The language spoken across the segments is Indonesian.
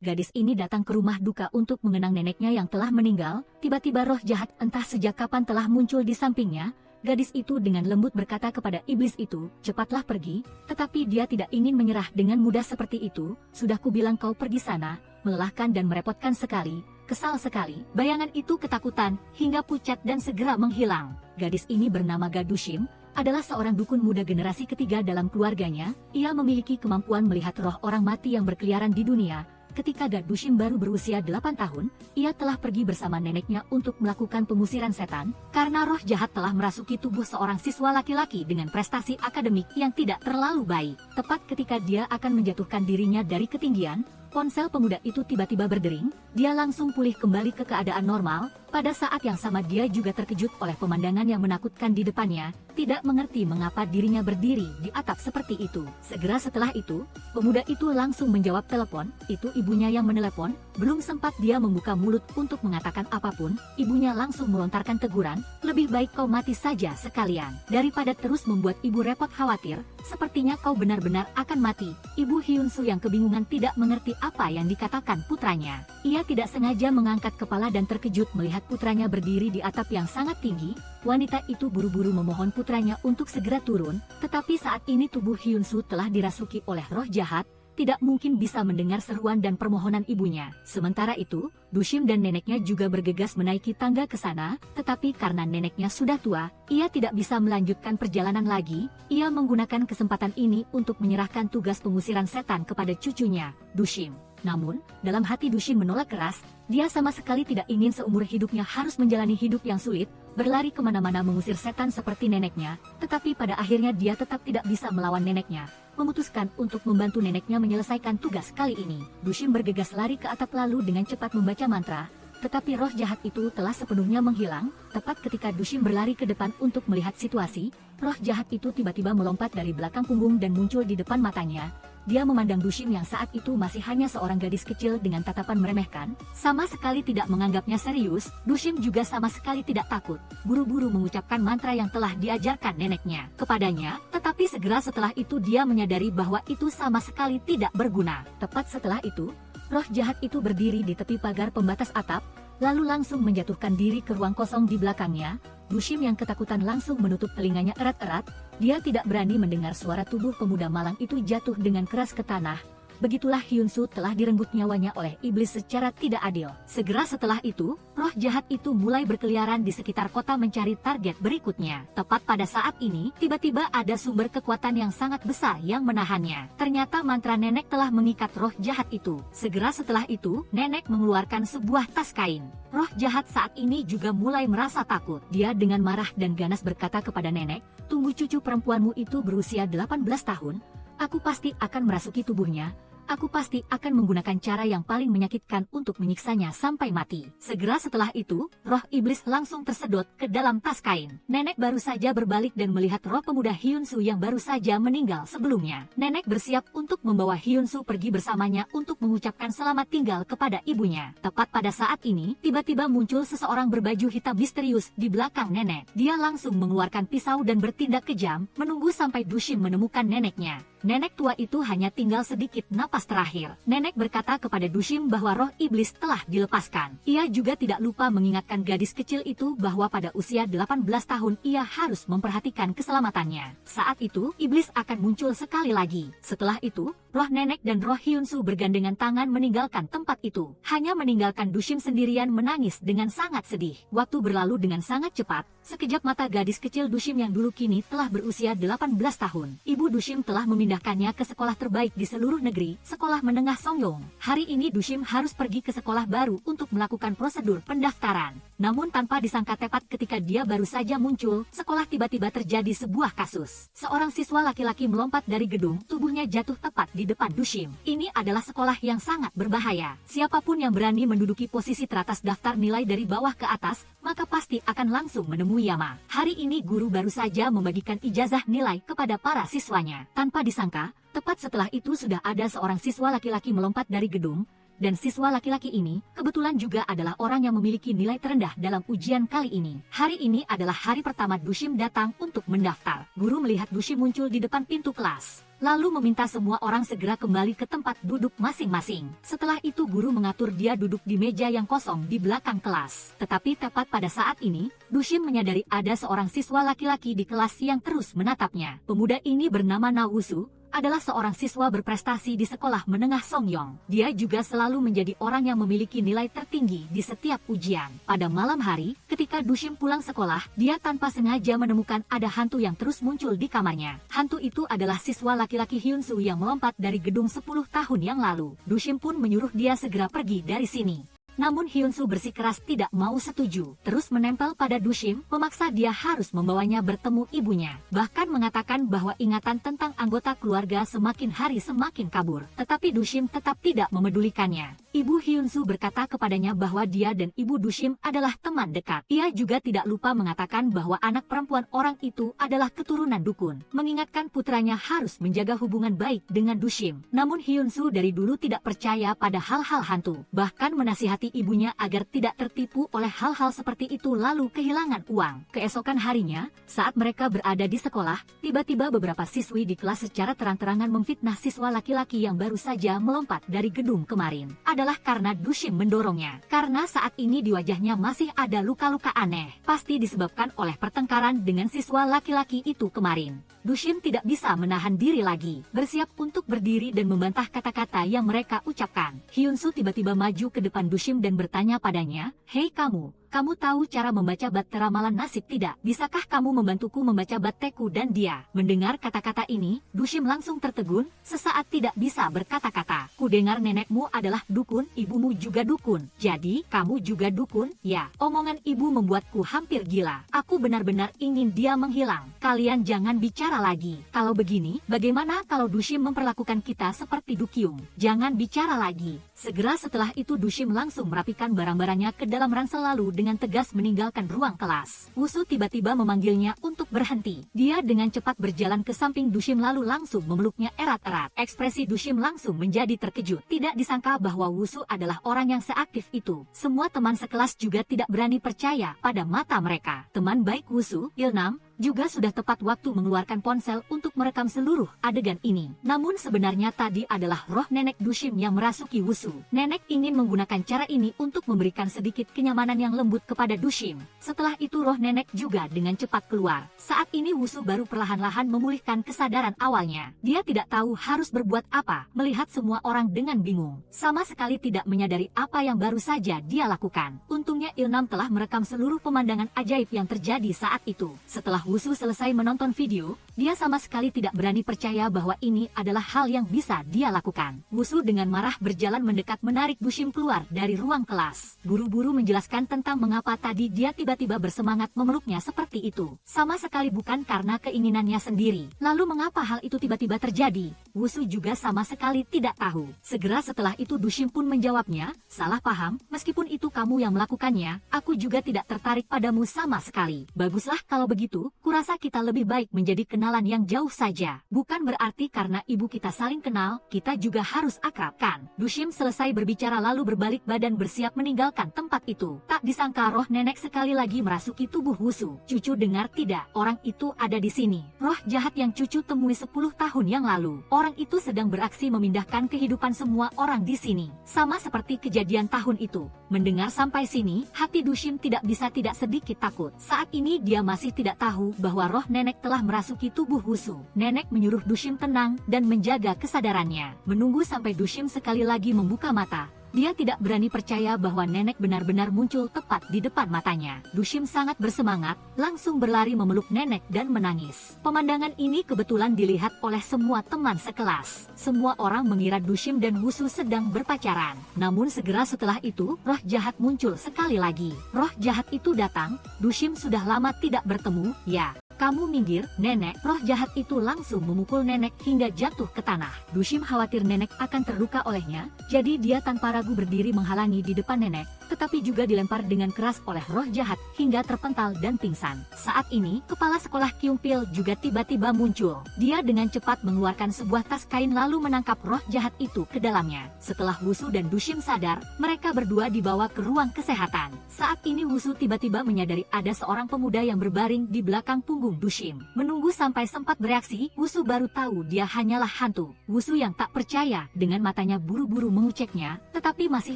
Gadis ini datang ke rumah duka untuk mengenang neneknya yang telah meninggal. Tiba-tiba roh jahat entah sejak kapan telah muncul di sampingnya. Gadis itu dengan lembut berkata kepada iblis itu, "Cepatlah pergi." Tetapi dia tidak ingin menyerah dengan mudah seperti itu. "Sudah kubilang kau pergi sana, melelahkan dan merepotkan sekali, kesal sekali." Bayangan itu ketakutan, hingga pucat dan segera menghilang. Gadis ini bernama Gadushim, adalah seorang dukun muda generasi ketiga dalam keluarganya. Ia memiliki kemampuan melihat roh orang mati yang berkeliaran di dunia. Ketika Gadushim baru berusia 8 tahun, ia telah pergi bersama neneknya untuk melakukan pengusiran setan, karena roh jahat telah merasuki tubuh seorang siswa laki-laki dengan prestasi akademik yang tidak terlalu baik. Tepat ketika dia akan menjatuhkan dirinya dari ketinggian, ponsel pemuda itu tiba-tiba berdering. Dia langsung pulih kembali ke keadaan normal. Pada saat yang sama dia juga terkejut oleh pemandangan yang menakutkan di depannya, tidak mengerti mengapa dirinya berdiri di atap seperti itu. Segera setelah itu, pemuda itu langsung menjawab telepon. Itu ibunya yang menelepon. Belum sempat dia membuka mulut untuk mengatakan apapun, ibunya langsung melontarkan teguran, "Lebih baik kau mati saja sekalian, daripada terus membuat ibu repot khawatir. Sepertinya kau benar-benar akan mati." Ibu Hyunsu yang kebingungan tidak mengerti apa yang dikatakan putranya. Ia tidak sengaja mengangkat kepala dan terkejut melihat putranya berdiri di atap yang sangat tinggi. Wanita itu buru-buru memohon putranya untuk segera turun, tetapi saat ini tubuh Hyunsu telah dirasuki oleh roh jahat, tidak mungkin bisa mendengar seruan dan permohonan ibunya. Sementara itu, Dushim dan neneknya juga bergegas menaiki tangga ke sana, tetapi karena neneknya sudah tua, ia tidak bisa melanjutkan perjalanan lagi. Ia menggunakan kesempatan ini untuk menyerahkan tugas pengusiran setan kepada cucunya, Dushim. Namun, dalam hati Dushim menolak keras. Dia sama sekali tidak ingin seumur hidupnya harus menjalani hidup yang sulit, berlari kemana-mana mengusir setan seperti neneknya, tetapi pada akhirnya dia tetap tidak bisa melawan neneknya. Memutuskan untuk membantu neneknya menyelesaikan tugas kali ini. Dushim bergegas lari ke atap lalu dengan cepat membaca mantra, tetapi roh jahat itu telah sepenuhnya menghilang. Tepat ketika Dushim berlari ke depan untuk melihat situasi, roh jahat itu tiba-tiba melompat dari belakang punggung dan muncul di depan matanya. Dia memandang Dushim yang saat itu masih hanya seorang gadis kecil dengan tatapan meremehkan, sama sekali tidak menganggapnya serius. Dushim juga sama sekali tidak takut, buru-buru mengucapkan mantra yang telah diajarkan neneknya kepadanya, tetapi segera setelah itu dia menyadari bahwa itu sama sekali tidak berguna. Tepat setelah itu, roh jahat itu berdiri di tepi pagar pembatas atap, lalu langsung menjatuhkan diri ke ruang kosong di belakangnya. Dushim yang ketakutan langsung menutup telinganya erat-erat. Dia tidak berani mendengar suara tubuh pemuda malang itu jatuh dengan keras ke tanah. Begitulah Hyunsu telah direnggut nyawanya oleh iblis secara tidak adil. Segera setelah itu, roh jahat itu mulai berkeliaran di sekitar kota mencari target berikutnya. Tepat pada saat ini, tiba-tiba ada sumber kekuatan yang sangat besar yang menahannya. Ternyata mantra nenek telah mengikat roh jahat itu. Segera setelah itu, nenek mengeluarkan sebuah tas kain. Roh jahat saat ini juga mulai merasa takut. Dia dengan marah dan ganas berkata kepada nenek, "Tunggu, cucu perempuanmu itu berusia 18 tahun. Aku pasti akan merasuki tubuhnya. Aku pasti akan menggunakan cara yang paling menyakitkan untuk menyiksanya sampai mati." Segera setelah itu, roh iblis langsung tersedot ke dalam tas kain. Nenek baru saja berbalik dan melihat roh pemuda Hyunsu yang baru saja meninggal sebelumnya. Nenek bersiap untuk membawa Hyunsu pergi bersamanya untuk mengucapkan selamat tinggal kepada ibunya. Tepat pada saat ini, tiba-tiba muncul seseorang berbaju hitam misterius di belakang nenek. Dia langsung mengeluarkan pisau dan bertindak kejam, menunggu sampai Dushim menemukan neneknya. Nenek tua itu hanya tinggal sedikit napas terakhir. Nenek berkata kepada Dushim bahwa roh iblis telah dilepaskan. Ia juga tidak lupa mengingatkan gadis kecil itu bahwa pada usia 18 tahun ia harus memperhatikan keselamatannya. Saat itu, iblis akan muncul sekali lagi. Setelah itu, roh nenek dan roh Hyunsu bergandengan tangan meninggalkan tempat itu. Hanya meninggalkan Dushim sendirian menangis dengan sangat sedih. Waktu berlalu dengan sangat cepat. Sekejap mata gadis kecil Dushim yang dulu kini telah berusia 18 tahun. Ibu Dushim telah memindahkannya ke sekolah terbaik di seluruh negeri, sekolah menengah Songyong. Hari ini Dushim harus pergi ke sekolah baru untuk melakukan prosedur pendaftaran. Namun tanpa disangka tepat ketika dia baru saja muncul, sekolah tiba-tiba terjadi sebuah kasus. Seorang siswa laki-laki melompat dari gedung, tubuhnya jatuh tepat di depan Dushim. Ini adalah sekolah yang sangat berbahaya. Siapapun yang berani menduduki posisi teratas daftar nilai dari bawah ke atas, maka pasti akan langsung menemui Yama. Hari ini guru baru saja membagikan ijazah nilai kepada para siswanya. Tanpa disangka, tepat setelah itu sudah ada seorang siswa laki-laki melompat dari gedung, dan siswa laki-laki ini kebetulan juga adalah orang yang memiliki nilai terendah dalam ujian kali ini. Hari ini adalah hari pertama Dushim datang untuk mendaftar. Guru melihat Dushim muncul di depan pintu kelas. lalu meminta semua orang segera kembali ke tempat duduk masing-masing. Setelah itu guru mengatur dia duduk di meja yang kosong di belakang kelas. Tetapi tepat pada saat ini, Dushim menyadari ada seorang siswa laki-laki di kelas yang terus menatapnya. Pemuda ini bernama Na Wusu, adalah seorang siswa berprestasi di sekolah menengah Songyong. Dia juga selalu menjadi orang yang memiliki nilai tertinggi di setiap ujian. Pada malam hari, ketika Dushim pulang sekolah, dia tanpa sengaja menemukan ada hantu yang terus muncul di kamarnya. Hantu itu adalah siswa laki-laki Hyunsu yang melompat dari gedung 10 tahun yang lalu. Dushim pun menyuruh dia segera pergi dari sini. Namun Hyunsu bersikeras tidak mau setuju, terus menempel pada Dushim, memaksa dia harus membawanya bertemu ibunya. Bahkan mengatakan bahwa ingatan tentang anggota keluarga semakin hari semakin kabur. Tetapi Dushim tetap tidak memedulikannya. Ibu Hyunsu berkata kepadanya bahwa dia dan ibu Dushim adalah teman dekat. Ia juga tidak lupa mengatakan bahwa anak perempuan orang itu adalah keturunan dukun, mengingatkan putranya harus menjaga hubungan baik dengan Dushim. Namun Hyunsu dari dulu tidak percaya pada hal-hal hantu, bahkan menasihati ibunya agar tidak tertipu oleh hal-hal seperti itu lalu kehilangan uang. Keesokan harinya, saat mereka berada di sekolah, tiba-tiba beberapa siswi di kelas secara terang-terangan memfitnah siswa laki-laki yang baru saja melompat dari gedung kemarin. Adalah karena Dushim mendorongnya. Karena saat ini di wajahnya masih ada luka-luka aneh, pasti disebabkan oleh pertengkaran dengan siswa laki-laki itu kemarin. Dushim tidak bisa menahan diri lagi, bersiap untuk berdiri dan membantah kata-kata yang mereka ucapkan. Hyunsu tiba-tiba maju ke depan Dushim dan bertanya padanya, "Hei kamu tahu cara membaca bat ramalan nasib tidak? Bisakah kamu membantuku membaca batteku dan dia?" Mendengar kata-kata ini, Dushim langsung tertegun, sesaat tidak bisa berkata-kata. "Ku dengar nenekmu adalah dukun, ibumu juga dukun. Jadi, kamu juga dukun?" "Ya." Omongan ibu membuatku hampir gila. Aku benar-benar ingin dia menghilang. Kalian jangan bicara lagi. Kalau begini, bagaimana kalau Dushim memperlakukan kita seperti Dukyung? Jangan bicara lagi. Segera setelah itu Dushim langsung merapikan barang-barangnya ke dalam ransel lalu dengan tegas meninggalkan ruang kelas. Wusu tiba-tiba memanggilnya untuk berhenti. Dia dengan cepat berjalan ke samping Dushim lalu langsung memeluknya erat-erat. Ekspresi Dushim langsung menjadi terkejut. Tidak disangka bahwa Wusu adalah orang yang seaktif itu. Semua teman sekelas juga tidak berani percaya pada mata mereka. Teman baik Wusu, Ilnam, juga sudah tepat waktu mengeluarkan ponsel untuk merekam seluruh adegan ini. Namun sebenarnya tadi adalah roh nenek Dushim yang merasuki Wusu. Nenek ingin menggunakan cara ini untuk memberikan sedikit kenyamanan yang lembut kepada Dushim. Setelah itu roh nenek juga dengan cepat keluar. Saat ini Wusu baru perlahan-lahan memulihkan kesadaran awalnya. Dia tidak tahu harus berbuat apa, melihat semua orang dengan bingung. Sama sekali tidak menyadari apa yang baru saja dia lakukan. Untungnya Ilnam telah merekam seluruh pemandangan ajaib yang terjadi saat itu. Setelah Wusu selesai menonton video, dia sama sekali tidak berani percaya bahwa ini adalah hal yang bisa dia lakukan. Wusu dengan marah berjalan mendekat menarik Dushim keluar dari ruang kelas. Buru-buru menjelaskan tentang mengapa tadi dia tiba-tiba bersemangat memeluknya seperti itu. Sama sekali bukan karena keinginannya sendiri. Lalu mengapa hal itu tiba-tiba terjadi? Wusu juga sama sekali tidak tahu. Segera setelah itu Dushim pun menjawabnya, "Salah paham, meskipun itu kamu yang melakukannya, aku juga tidak tertarik padamu sama sekali." "Baguslah kalau begitu. Kurasa kita lebih baik menjadi kenalan yang jauh saja. Bukan berarti karena ibu kita saling kenal, kita juga harus akrab, kan?" Dushim selesai berbicara lalu berbalik badan bersiap meninggalkan tempat itu. Tak disangka roh nenek sekali lagi merasuki tubuh Wusu. "Cucu dengar tidak? Orang itu ada di sini. Roh jahat yang cucu temui 10 tahun yang lalu. Orang itu sedang beraksi memindahkan kehidupan semua orang di sini. Sama seperti kejadian tahun itu." Mendengar sampai sini, hati Dushim tidak bisa tidak sedikit takut. Saat ini dia masih tidak tahu bahwa roh nenek telah merasuki tubuh Wusu. Nenek menyuruh Dushim tenang dan menjaga kesadarannya. Menunggu sampai Dushim sekali lagi membuka mata. Dia tidak berani percaya bahwa nenek benar-benar muncul tepat di depan matanya. Dushim sangat bersemangat, langsung berlari memeluk nenek dan menangis. Pemandangan ini kebetulan dilihat oleh semua teman sekelas. Semua orang mengira Dushim dan Wusu sedang berpacaran. Namun segera setelah itu, roh jahat muncul sekali lagi. Roh jahat itu datang, Dushim sudah lama tidak bertemu, "Ya, kamu minggir, nenek." Roh jahat itu langsung memukul nenek hingga jatuh ke tanah. Dushim khawatir nenek akan terluka olehnya, jadi dia tanpa ragu berdiri menghalangi di depan nenek, tetapi juga dilempar dengan keras oleh roh jahat hingga terpental dan pingsan. Saat ini, kepala sekolah Kyungpil juga tiba-tiba muncul. Dia dengan cepat mengeluarkan sebuah tas kain lalu menangkap roh jahat itu ke dalamnya. Setelah Wusu dan Dushim sadar, mereka berdua dibawa ke ruang kesehatan. Saat ini Wusu tiba-tiba menyadari ada seorang pemuda yang berbaring di belakang punggung bingung Dushim. Menunggu sampai sempat bereaksi, Wusu baru tahu dia hanyalah hantu. Wusu yang tak percaya dengan matanya buru-buru mengeceknya, tetapi masih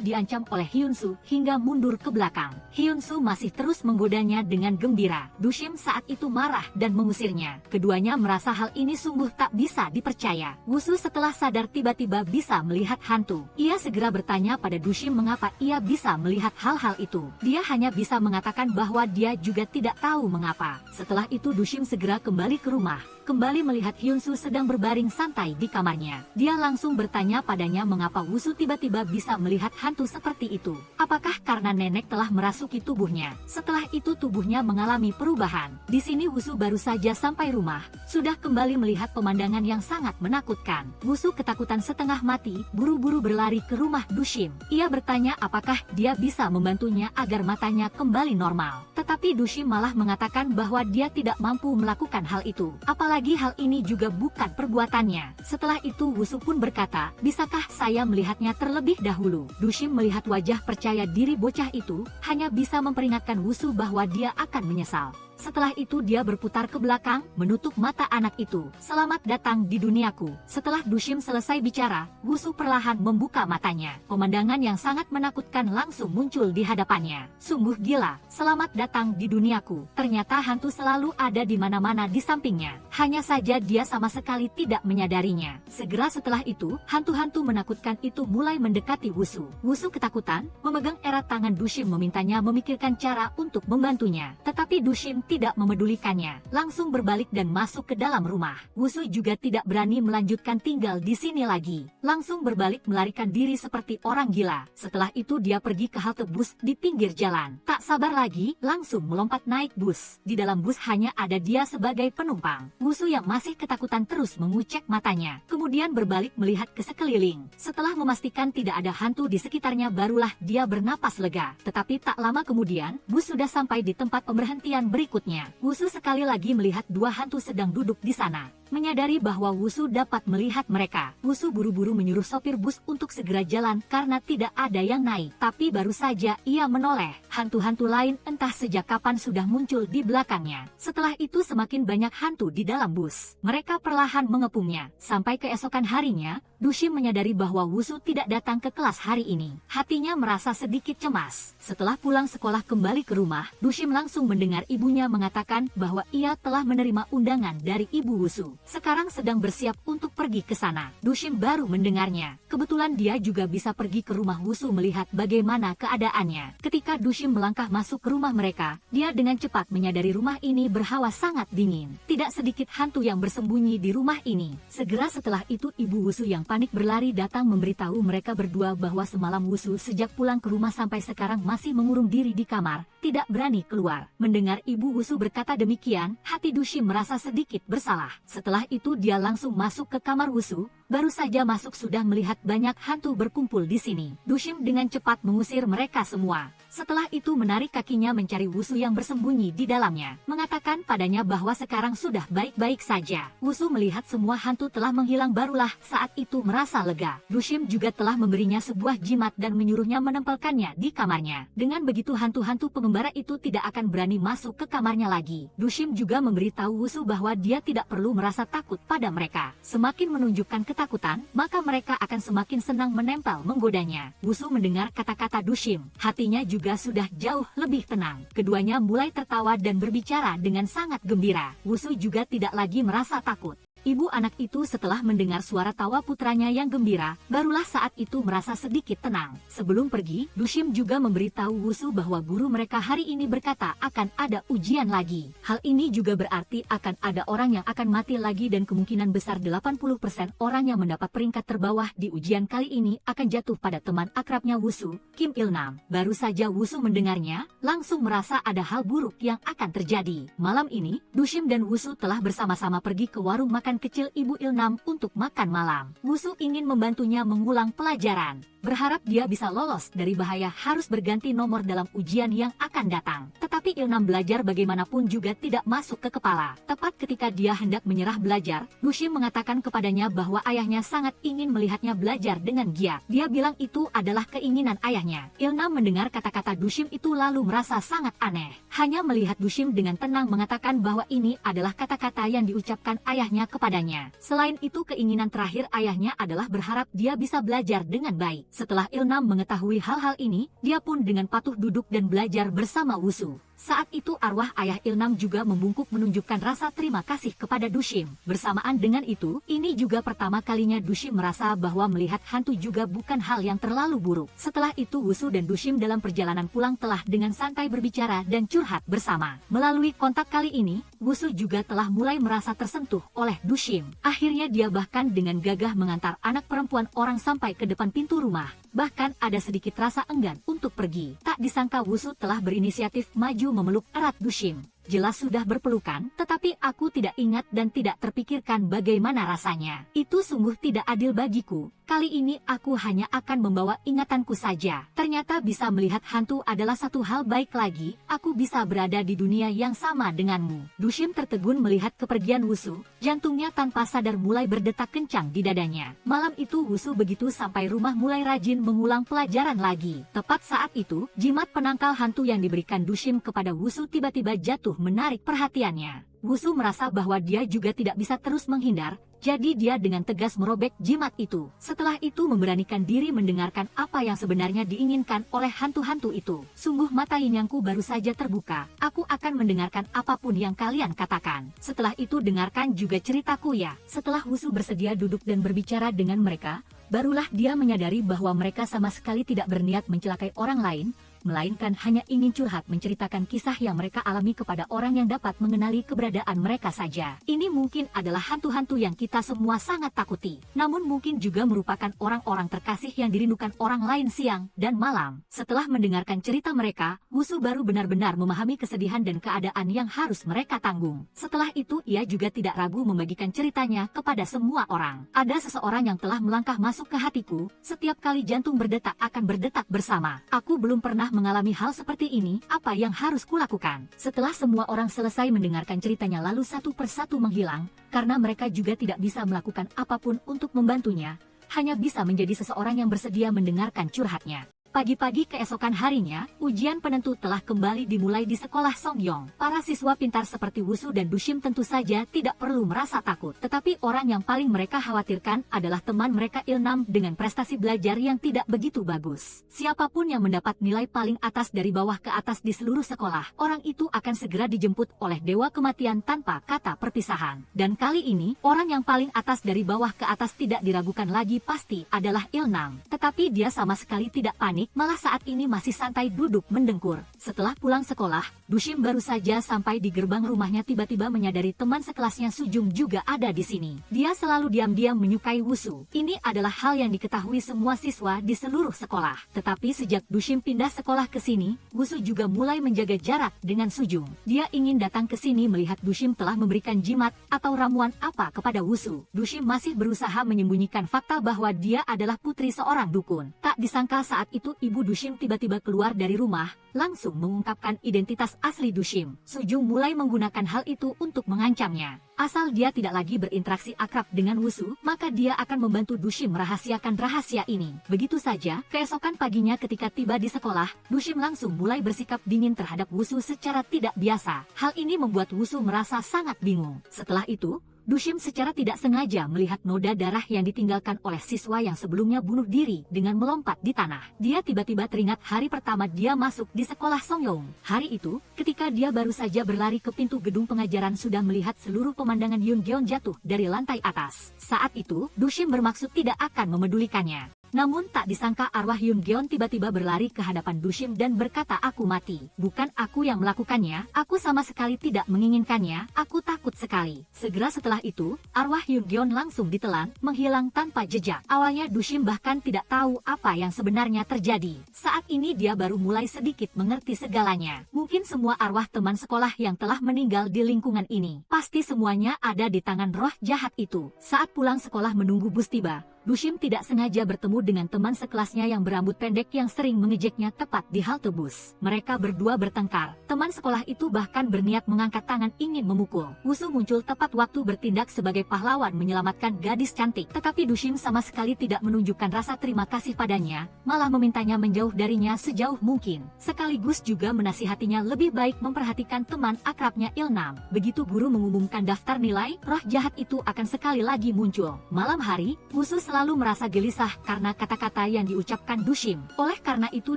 diancam oleh Hyunsu hingga mundur ke belakang. Hyunsu masih terus menggodanya dengan gembira. Dushim saat itu marah dan mengusirnya. Keduanya merasa hal ini sungguh tak bisa dipercaya. Wusu setelah sadar tiba-tiba bisa melihat hantu. Ia segera bertanya pada Dushim mengapa ia bisa melihat hal-hal itu. Dia hanya bisa mengatakan bahwa dia juga tidak tahu mengapa. Setelah itu Dushim segera kembali ke rumah. Kembali melihat Hyunsu sedang berbaring santai di kamarnya. Dia langsung bertanya padanya mengapa Wusu tiba-tiba bisa melihat hantu seperti itu. Apakah karena nenek telah merasuki tubuhnya? Setelah itu tubuhnya mengalami perubahan. Di sini Wusu baru saja sampai rumah, sudah kembali melihat pemandangan yang sangat menakutkan. Wusu ketakutan setengah mati, buru-buru berlari ke rumah Dushim. Ia bertanya apakah dia bisa membantunya agar matanya kembali normal. Tetapi Dushim malah mengatakan bahwa dia tidak mampu melakukan hal itu. Apalagi hal ini juga bukan perbuatannya. Setelah itu Wusu pun berkata, bisakah saya melihatnya terlebih dahulu? Dushim melihat wajah percaya diri bocah itu, hanya bisa memperingatkan Wusu bahwa dia akan menyesal. Setelah itu dia berputar ke belakang, menutup mata anak itu. Selamat datang di duniaku. Setelah Dushim selesai bicara, Wusu perlahan membuka matanya. Pemandangan yang sangat menakutkan langsung muncul di hadapannya. Sungguh gila, selamat datang di duniaku. Ternyata hantu selalu ada di mana-mana di sampingnya. Hanya saja dia sama sekali tidak menyadarinya. Segera setelah itu, hantu-hantu menakutkan itu mulai mendekati Wusu. Wusu ketakutan, memegang erat tangan Dushim memintanya memikirkan cara untuk membantunya. Tetapi Dushim tidak memedulikannya, langsung berbalik dan masuk ke dalam rumah. Wusu juga tidak berani melanjutkan tinggal di sini lagi. Langsung berbalik melarikan diri seperti orang gila. Setelah itu dia pergi ke halte bus di pinggir jalan. Tak sabar lagi, langsung melompat naik bus. Di dalam bus hanya ada dia sebagai penumpang. Wusu yang masih ketakutan terus mengucek matanya. Kemudian berbalik melihat ke sekeliling. Setelah memastikan tidak ada hantu di sekitarnya barulah dia bernapas lega. Tetapi tak lama kemudian, bus sudah sampai di tempat pemberhentian berikutnya. Wusu sekali lagi melihat dua hantu sedang duduk di sana. Menyadari bahwa Wusu dapat melihat mereka, Wusu buru-buru menyuruh sopir bus untuk segera jalan karena tidak ada yang naik. Tapi baru saja ia menoleh, hantu-hantu lain entah sejak kapan sudah muncul di belakangnya. Setelah itu semakin banyak hantu di dalam bus. Mereka perlahan mengepungnya. Sampai keesokan harinya, Dushim menyadari bahwa Wusu tidak datang ke kelas hari ini. Hatinya merasa sedikit cemas. Setelah pulang sekolah kembali ke rumah, Dushim langsung mendengar ibunya mengatakan bahwa ia telah menerima undangan dari ibu Wusu. Sekarang sedang bersiap untuk pergi ke sana. Dushim baru mendengarnya. Kebetulan dia juga bisa pergi ke rumah Wusu melihat bagaimana keadaannya. Ketika Dushim melangkah masuk ke rumah mereka, dia dengan cepat menyadari rumah ini berhawa sangat dingin. Tidak sedikit hantu yang bersembunyi di rumah ini. Segera setelah itu ibu Wusu yang panik berlari datang memberitahu mereka berdua bahwa semalam Wusu sejak pulang ke rumah sampai sekarang masih mengurung diri di kamar, tidak berani keluar. Mendengar ibu Wusu berkata demikian, hati Dushim merasa sedikit bersalah. Setelah itu dia langsung masuk ke kamar Wusu. Baru saja masuk sudah melihat banyak hantu berkumpul di sini. Dushim dengan cepat mengusir mereka semua. Setelah itu menarik kakinya mencari Wusu yang bersembunyi di dalamnya. Mengatakan padanya bahwa sekarang sudah baik-baik saja. Wusu melihat semua hantu telah menghilang barulah saat itu merasa lega. Dushim juga telah memberinya sebuah jimat dan menyuruhnya menempelkannya di kamarnya. Dengan begitu hantu-hantu pengembara itu tidak akan berani masuk ke kamarnya lagi. Dushim juga memberitahu Wusu bahwa dia tidak perlu merasa takut pada mereka. Semakin menunjukkan ketakutan, maka mereka akan semakin senang menempel menggodanya. Wusu mendengar kata-kata Dushim, hatinya juga sudah jauh lebih tenang. Keduanya mulai tertawa dan berbicara dengan sangat gembira. Wusu juga tidak lagi merasa takut. Ibu anak itu setelah mendengar suara tawa putranya yang gembira, barulah saat itu merasa sedikit tenang. Sebelum pergi, Dushim juga memberitahu Wusu bahwa guru mereka hari ini berkata akan ada ujian lagi. Hal ini juga berarti akan ada orang yang akan mati lagi dan kemungkinan besar 80% orang yang mendapat peringkat terbawah di ujian kali ini akan jatuh pada teman akrabnya Wusu, Kim Il-nam. Baru saja Wusu mendengarnya, langsung merasa ada hal buruk yang akan terjadi. Malam ini, Dushim dan Wusu telah bersama-sama pergi ke warung makan kecil Ibu Il-nam untuk makan malam. Wusu ingin membantunya mengulang pelajaran. Berharap dia bisa lolos dari bahaya harus berganti nomor dalam ujian yang akan datang. Tetapi Tetapi Il-nam belajar bagaimanapun juga tidak masuk ke kepala. Tepat ketika dia hendak menyerah belajar, Dushim mengatakan kepadanya bahwa ayahnya sangat ingin melihatnya belajar dengan giat. Dia bilang itu adalah keinginan ayahnya. Il-nam mendengar kata-kata Dushim itu lalu merasa sangat aneh. Hanya melihat Dushim dengan tenang mengatakan bahwa ini adalah kata-kata yang diucapkan ayahnya kepadanya. Selain itu, keinginan terakhir ayahnya adalah berharap dia bisa belajar dengan baik. Setelah Il-nam mengetahui hal-hal ini, dia pun dengan patuh duduk dan belajar bersama Wusu. Saat itu arwah ayah Il-nam juga membungkuk menunjukkan rasa terima kasih kepada Dushim. Bersamaan dengan itu, ini juga pertama kalinya Dushim merasa bahwa melihat hantu juga bukan hal yang terlalu buruk. Setelah itu Wusu dan Dushim dalam perjalanan pulang telah dengan santai berbicara dan curhat bersama. Melalui kontak kali ini, Wusu juga telah mulai merasa tersentuh oleh Dushim. Akhirnya dia bahkan dengan gagah mengantar anak perempuan orang sampai ke depan pintu rumah. Bahkan ada sedikit rasa enggan untuk pergi. Tak disangka Wusu telah berinisiatif maju memeluk erat Dushim. Jelas sudah berpelukan, tetapi aku tidak ingat dan tidak terpikirkan bagaimana rasanya. Itu sungguh tidak adil bagiku. Kali ini aku hanya akan membawa ingatanku saja. Ternyata bisa melihat hantu adalah satu hal baik lagi. Aku bisa berada di dunia yang sama denganmu. Dushim tertegun melihat kepergian Wusu. Jantungnya tanpa sadar mulai berdetak kencang di dadanya. Malam itu Wusu begitu sampai rumah mulai rajin mengulang pelajaran lagi. Tepat saat itu, jimat penangkal hantu yang diberikan Dushim kepada Wusu tiba-tiba jatuh menarik perhatiannya. Wusu merasa bahwa dia juga tidak bisa terus menghindar, jadi dia dengan tegas merobek jimat itu. Setelah itu memberanikan diri mendengarkan apa yang sebenarnya diinginkan oleh hantu-hantu itu. Sungguh mata Yinyangku baru saja terbuka. Aku akan mendengarkan apapun yang kalian katakan. Setelah itu dengarkan juga ceritaku ya. Setelah Wusu bersedia duduk dan berbicara dengan mereka, barulah dia menyadari bahwa mereka sama sekali tidak berniat mencelakai orang lain, melainkan hanya ingin curhat menceritakan kisah yang mereka alami kepada orang yang dapat mengenali keberadaan mereka saja. Ini mungkin adalah hantu-hantu yang kita semua sangat takuti, namun mungkin juga merupakan orang-orang terkasih yang dirindukan orang lain siang dan malam. Setelah mendengarkan cerita mereka, Wusu baru benar-benar memahami kesedihan dan keadaan yang harus mereka tanggung. Setelah itu ia juga tidak ragu membagikan ceritanya kepada semua orang. Ada seseorang yang telah melangkah masuk ke hatiku, setiap kali jantung berdetak akan berdetak bersama. Aku belum pernah mengalami hal seperti ini, apa yang harus kulakukan? Setelah semua orang selesai mendengarkan ceritanya lalu satu persatu menghilang, karena mereka juga tidak bisa melakukan apapun untuk membantunya, hanya bisa menjadi seseorang yang bersedia mendengarkan curhatnya. Pagi-pagi keesokan harinya, ujian penentu telah kembali dimulai di sekolah Songyong. Para siswa pintar seperti Wusu dan Dushim tentu saja tidak perlu merasa takut. Tetapi orang yang paling mereka khawatirkan adalah teman mereka Il-nam dengan prestasi belajar yang tidak begitu bagus. Siapapun yang mendapat nilai paling atas dari bawah ke atas di seluruh sekolah, orang itu akan segera dijemput oleh Dewa Kematian tanpa kata perpisahan. Dan kali ini, orang yang paling atas dari bawah ke atas tidak diragukan lagi pasti adalah Il-nam. Tetapi dia sama sekali tidak panik, malah saat ini masih santai duduk mendengkur. Setelah pulang sekolah, Dushim baru saja sampai di gerbang rumahnya tiba-tiba menyadari teman sekelasnya Sujung juga ada di sini. Dia selalu diam-diam menyukai Wusu. Ini adalah hal yang diketahui semua siswa di seluruh sekolah. Tetapi sejak Dushim pindah sekolah ke sini, Wusu juga mulai menjaga jarak dengan Sujung. Dia ingin datang ke sini melihat Dushim telah memberikan jimat atau ramuan apa kepada Wusu. Dushim masih berusaha menyembunyikan fakta bahwa dia adalah putri seorang dukun. Tak disangka saat itu ibu Dushim tiba-tiba keluar dari rumah, langsung mengungkapkan identitas asli Dushim. Sujung mulai menggunakan hal itu untuk mengancamnya. Asal dia tidak lagi berinteraksi akrab dengan Wusu, maka dia akan membantu Dushim merahasiakan rahasia ini. Begitu saja, keesokan paginya ketika tiba di sekolah, Dushim langsung mulai bersikap dingin terhadap Wusu secara tidak biasa. Hal ini membuat Wusu merasa sangat bingung. Setelah itu, Dushim secara tidak sengaja melihat noda darah yang ditinggalkan oleh siswa yang sebelumnya bunuh diri dengan melompat di tanah. Dia tiba-tiba teringat hari pertama dia masuk di sekolah Songyong. Hari itu, ketika dia baru saja berlari ke pintu gedung pengajaran sudah melihat seluruh pemandangan Yoongeon jatuh dari lantai atas. Saat itu, Dushim bermaksud tidak akan memedulikannya. Namun tak disangka arwah Yoongeon tiba-tiba berlari ke hadapan Dushim dan berkata, "Aku mati. Bukan aku yang melakukannya, aku sama sekali tidak menginginkannya, aku takut sekali." Segera setelah itu, arwah Yoongeon langsung ditelan, menghilang tanpa jejak. Awalnya Dushim bahkan tidak tahu apa yang sebenarnya terjadi. Saat ini dia baru mulai sedikit mengerti segalanya. Mungkin semua arwah teman sekolah yang telah meninggal di lingkungan ini, pasti semuanya ada di tangan roh jahat itu. Saat pulang sekolah menunggu bus tiba, Dushim tidak sengaja bertemu dengan teman sekelasnya yang berambut pendek yang sering mengejeknya tepat di halte bus. Mereka berdua bertengkar. Teman sekolah itu bahkan berniat mengangkat tangan ingin memukul. Wusu muncul tepat waktu bertindak sebagai pahlawan menyelamatkan gadis cantik. Tetapi Dushim sama sekali tidak menunjukkan rasa terima kasih padanya, malah memintanya menjauh darinya sejauh mungkin. Sekaligus juga menasihatinya lebih baik memperhatikan teman akrabnya Ilnam. Begitu guru mengumumkan daftar nilai, roh jahat itu akan sekali lagi muncul. Malam hari, Wusu selalu merasa gelisah karena kata-kata yang diucapkan Dushim. Oleh karena itu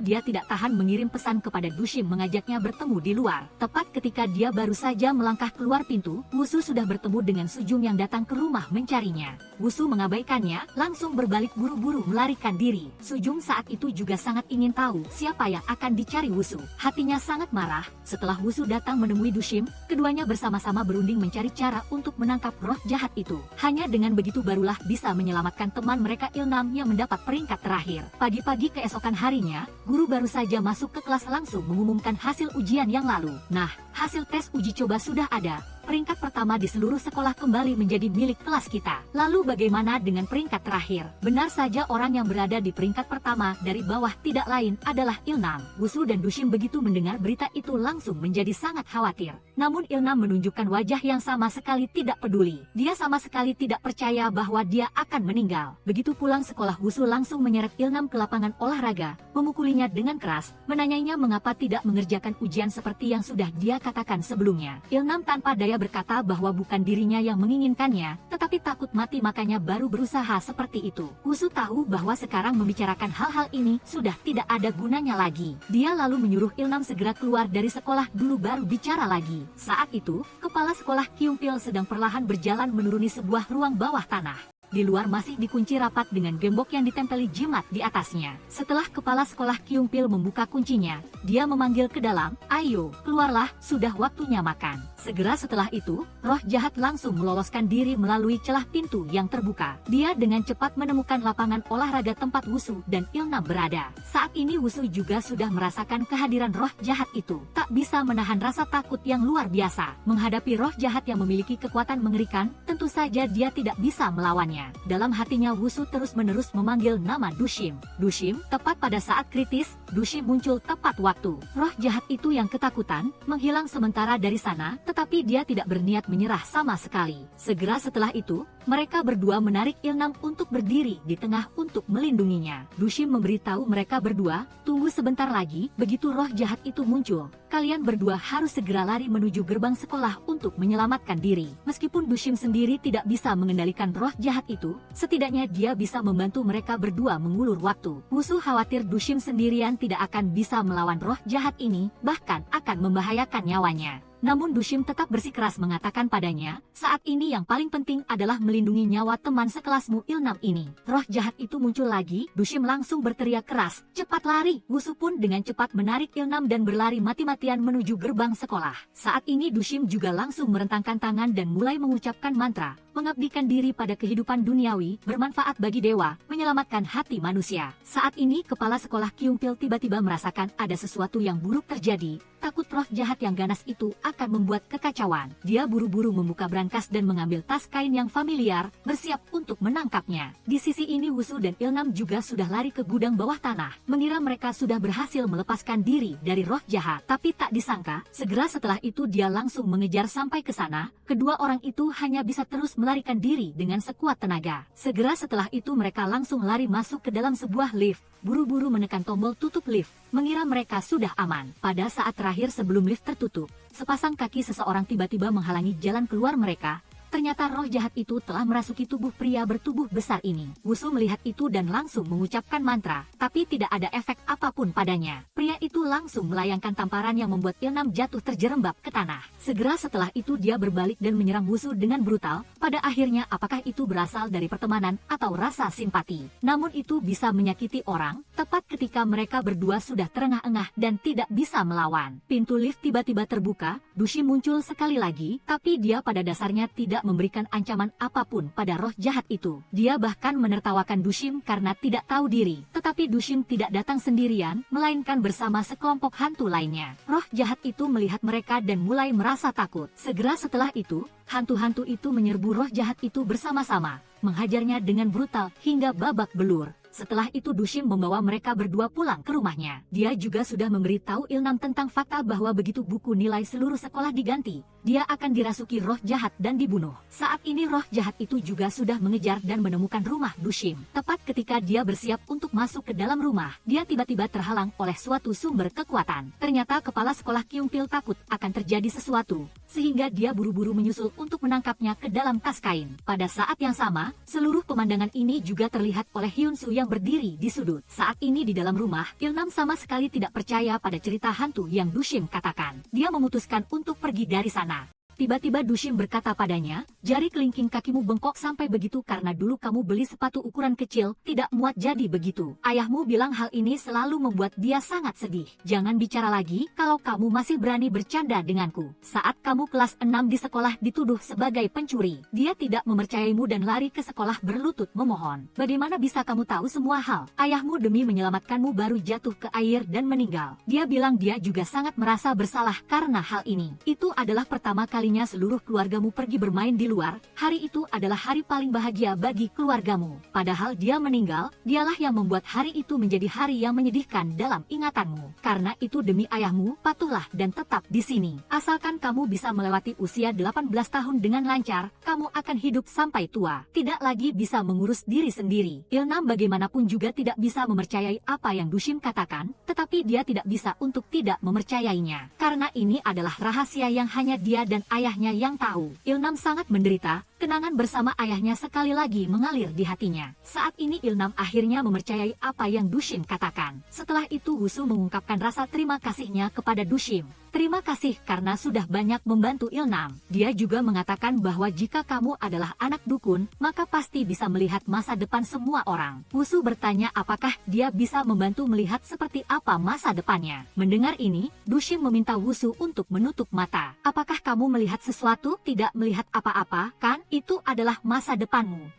dia tidak tahan mengirim pesan kepada Dushim mengajaknya bertemu di luar. Tepat ketika dia baru saja melangkah keluar pintu, Wusu sudah bertemu dengan Sujung yang datang ke rumah mencarinya. Wusu mengabaikannya, langsung berbalik buru-buru melarikan diri. Sujung saat itu juga sangat ingin tahu siapa yang akan dicari Wusu. Hatinya sangat marah. Setelah Wusu datang menemui Dushim, keduanya bersama-sama berunding mencari cara untuk menangkap roh jahat itu. Hanya dengan begitu barulah bisa menyelamatkan teman mereka Ilnam yang mendapat peringkat terakhir. Pagi-pagi keesokan harinya, guru baru saja masuk ke kelas langsung mengumumkan hasil ujian yang lalu. Nah, hasil tes uji coba sudah ada. Peringkat pertama di seluruh sekolah kembali menjadi milik kelas kita. Lalu bagaimana dengan peringkat terakhir? Benar saja orang yang berada di peringkat pertama dari bawah tidak lain adalah Ilnam. Wusu dan Dushim begitu mendengar berita itu langsung menjadi sangat khawatir. Namun Ilnam menunjukkan wajah yang sama sekali tidak peduli. Dia sama sekali tidak percaya bahwa dia akan meninggal. Begitu pulang sekolah, Wusu langsung menyeret Ilnam ke lapangan olahraga, memukulinya dengan keras, menanyanya mengapa tidak mengerjakan ujian seperti yang sudah dia katakan sebelumnya. Ilnam tanpa daya berkata bahwa bukan dirinya yang menginginkannya, tetapi takut mati makanya baru berusaha seperti itu. Wusu tahu bahwa sekarang membicarakan hal-hal ini sudah tidak ada gunanya lagi. Dia lalu menyuruh Ilnam segera keluar dari sekolah dulu baru bicara lagi. Saat itu, kepala sekolah Kyungpil sedang perlahan berjalan menuruni sebuah ruang bawah tanah. Di luar masih dikunci rapat dengan gembok yang ditempeli jimat di atasnya. Setelah kepala sekolah Kyungpil membuka kuncinya, dia memanggil ke dalam, "Ayo, keluarlah, sudah waktunya makan." Segera setelah itu, roh jahat langsung meloloskan diri melalui celah pintu yang terbuka. Dia dengan cepat menemukan lapangan olahraga tempat Wusu dan Ilnam berada. Saat ini Wusu juga sudah merasakan kehadiran roh jahat itu. Tak bisa menahan rasa takut yang luar biasa. Menghadapi roh jahat yang memiliki kekuatan mengerikan, tentu saja dia tidak bisa melawannya. Dalam hatinya Wusu terus-menerus memanggil nama Dushim. Dushim, tepat pada saat kritis, Dushim muncul tepat waktu. Roh jahat itu yang ketakutan, menghilang sementara dari sana, tetapi dia tidak berniat menyerah sama sekali. Segera setelah itu, mereka berdua menarik Ilnam untuk berdiri di tengah untuk melindunginya. Dushim memberitahu mereka berdua, "Tunggu sebentar lagi, begitu roh jahat itu muncul, kalian berdua harus segera lari menuju gerbang sekolah untuk menyelamatkan diri." Meskipun Dushim sendiri tidak bisa mengendalikan roh jahat itu, setidaknya dia bisa membantu mereka berdua mengulur waktu. Wusu khawatir Dushim sendirian tidak akan bisa melawan roh jahat ini, bahkan akan membahayakan nyawanya. Namun Dushim tetap bersikeras mengatakan padanya, saat ini yang paling penting adalah melindungi nyawa teman sekelasmu Ilnam ini. Roh jahat itu muncul lagi, Dushim langsung berteriak keras, "Cepat lari!" Wusu pun dengan cepat menarik Ilnam dan berlari mati-matian menuju gerbang sekolah. Saat ini Dushim juga langsung merentangkan tangan dan mulai mengucapkan mantra, mengabdikan diri pada kehidupan duniawi, bermanfaat bagi dewa, menyelamatkan hati manusia. Saat ini kepala sekolah Kyungpil tiba-tiba merasakan ada sesuatu yang buruk terjadi. Takut roh jahat yang ganas itu akan membuat kekacauan. Dia buru-buru membuka brankas dan mengambil tas kain yang familiar, bersiap untuk menangkapnya. Di sisi ini Wusu dan Ilnam juga sudah lari ke gudang bawah tanah, mengira mereka sudah berhasil melepaskan diri dari roh jahat. Tapi tak disangka, segera setelah itu dia langsung mengejar sampai ke sana. Kedua orang itu hanya bisa terus melarikan diri dengan sekuat tenaga. Segera setelah itu mereka langsung lari masuk ke dalam sebuah lift, buru-buru menekan tombol tutup lift, mengira mereka sudah aman. Pada saat terakhir sebelum lift tertutup, sepasang kaki seseorang tiba-tiba menghalangi jalan keluar mereka. Ternyata roh jahat itu telah merasuki tubuh pria bertubuh besar ini. Wusu melihat itu dan langsung mengucapkan mantra, tapi tidak ada efek apapun padanya. Pria itu langsung melayangkan tamparan yang membuat Ilnam jatuh terjerembab ke tanah. Segera setelah itu dia berbalik dan menyerang Wusu dengan brutal. Pada akhirnya apakah itu berasal dari pertemanan atau rasa simpati? Namun itu bisa menyakiti orang, tepat ketika mereka berdua sudah terengah-engah dan tidak bisa melawan. Pintu lift tiba-tiba terbuka, Dushim muncul sekali lagi, tapi dia pada dasarnya tidak tidak memberikan ancaman apapun pada roh jahat itu. Dia bahkan menertawakan Dushim karena tidak tahu diri. Tetapi Dushim tidak datang sendirian, melainkan bersama sekelompok hantu lainnya. Roh jahat itu melihat mereka dan mulai merasa takut. Segera setelah itu, hantu-hantu itu menyerbu roh jahat itu bersama-sama, menghajarnya dengan brutal hingga babak belur. Setelah itu Dushim membawa mereka berdua pulang ke rumahnya. Dia juga sudah memberitahu Ilnam tentang fakta bahwa begitu buku nilai seluruh sekolah diganti, dia akan dirasuki roh jahat dan dibunuh. Saat ini roh jahat itu juga sudah mengejar dan menemukan rumah Dushim. Tepat ketika dia bersiap untuk masuk ke dalam rumah, dia tiba-tiba terhalang oleh suatu sumber kekuatan. Ternyata kepala sekolah Kyungpil takut akan terjadi sesuatu, sehingga dia buru-buru menyusul untuk menangkapnya ke dalam tas kain. Pada saat yang sama, seluruh pemandangan ini juga terlihat oleh Hyunsu yang berdiri di sudut. Saat ini di dalam rumah, Ilnam sama sekali tidak percaya pada cerita hantu yang Dushim katakan. Dia memutuskan untuk pergi dari sana. Tiba-tiba Dushim berkata padanya, "Jari kelingking kakimu bengkok sampai begitu karena dulu kamu beli sepatu ukuran kecil, tidak muat jadi begitu. Ayahmu bilang hal ini selalu membuat dia sangat sedih. Jangan bicara lagi kalau kamu masih berani bercanda denganku. Saat kamu kelas 6 di sekolah dituduh sebagai pencuri. Dia tidak mempercayaimu dan lari ke sekolah berlutut memohon. Bagaimana bisa kamu tahu semua hal? Ayahmu demi menyelamatkanmu baru jatuh ke air dan meninggal. Dia bilang dia juga sangat merasa bersalah karena hal ini. Itu adalah pertama kali seluruh keluargamu pergi bermain di luar. Hari itu adalah hari paling bahagia bagi keluargamu. Padahal dia meninggal, dialah yang membuat hari itu menjadi hari yang menyedihkan dalam ingatanmu. Karena itu demi ayahmu, patuhlah dan tetap di sini. Asalkan kamu bisa melewati usia 18 tahun dengan lancar, kamu akan hidup sampai tua. Tidak lagi bisa mengurus diri sendiri." Ilnam bagaimanapun juga tidak bisa mempercayai apa yang Dushim katakan, tetapi dia tidak bisa untuk tidak mempercayainya. Karena ini adalah rahasia yang hanya dia dan ayahnya yang tahu. Ilnam sangat menderita, kenangan bersama ayahnya sekali lagi mengalir di hatinya. Saat ini Ilnam akhirnya mempercayai apa yang Dushim katakan. Setelah itu Wusu mengungkapkan rasa terima kasihnya kepada Dushim. Terima kasih karena sudah banyak membantu Ilnam. Dia juga mengatakan bahwa jika kamu adalah anak dukun, maka pasti bisa melihat masa depan semua orang. Wusu bertanya apakah dia bisa membantu melihat seperti apa masa depannya. Mendengar ini, Dushim meminta Wusu untuk menutup mata. Apakah kamu melihat sesuatu? Tidak melihat apa-apa, kan? Itu adalah masa depanmu.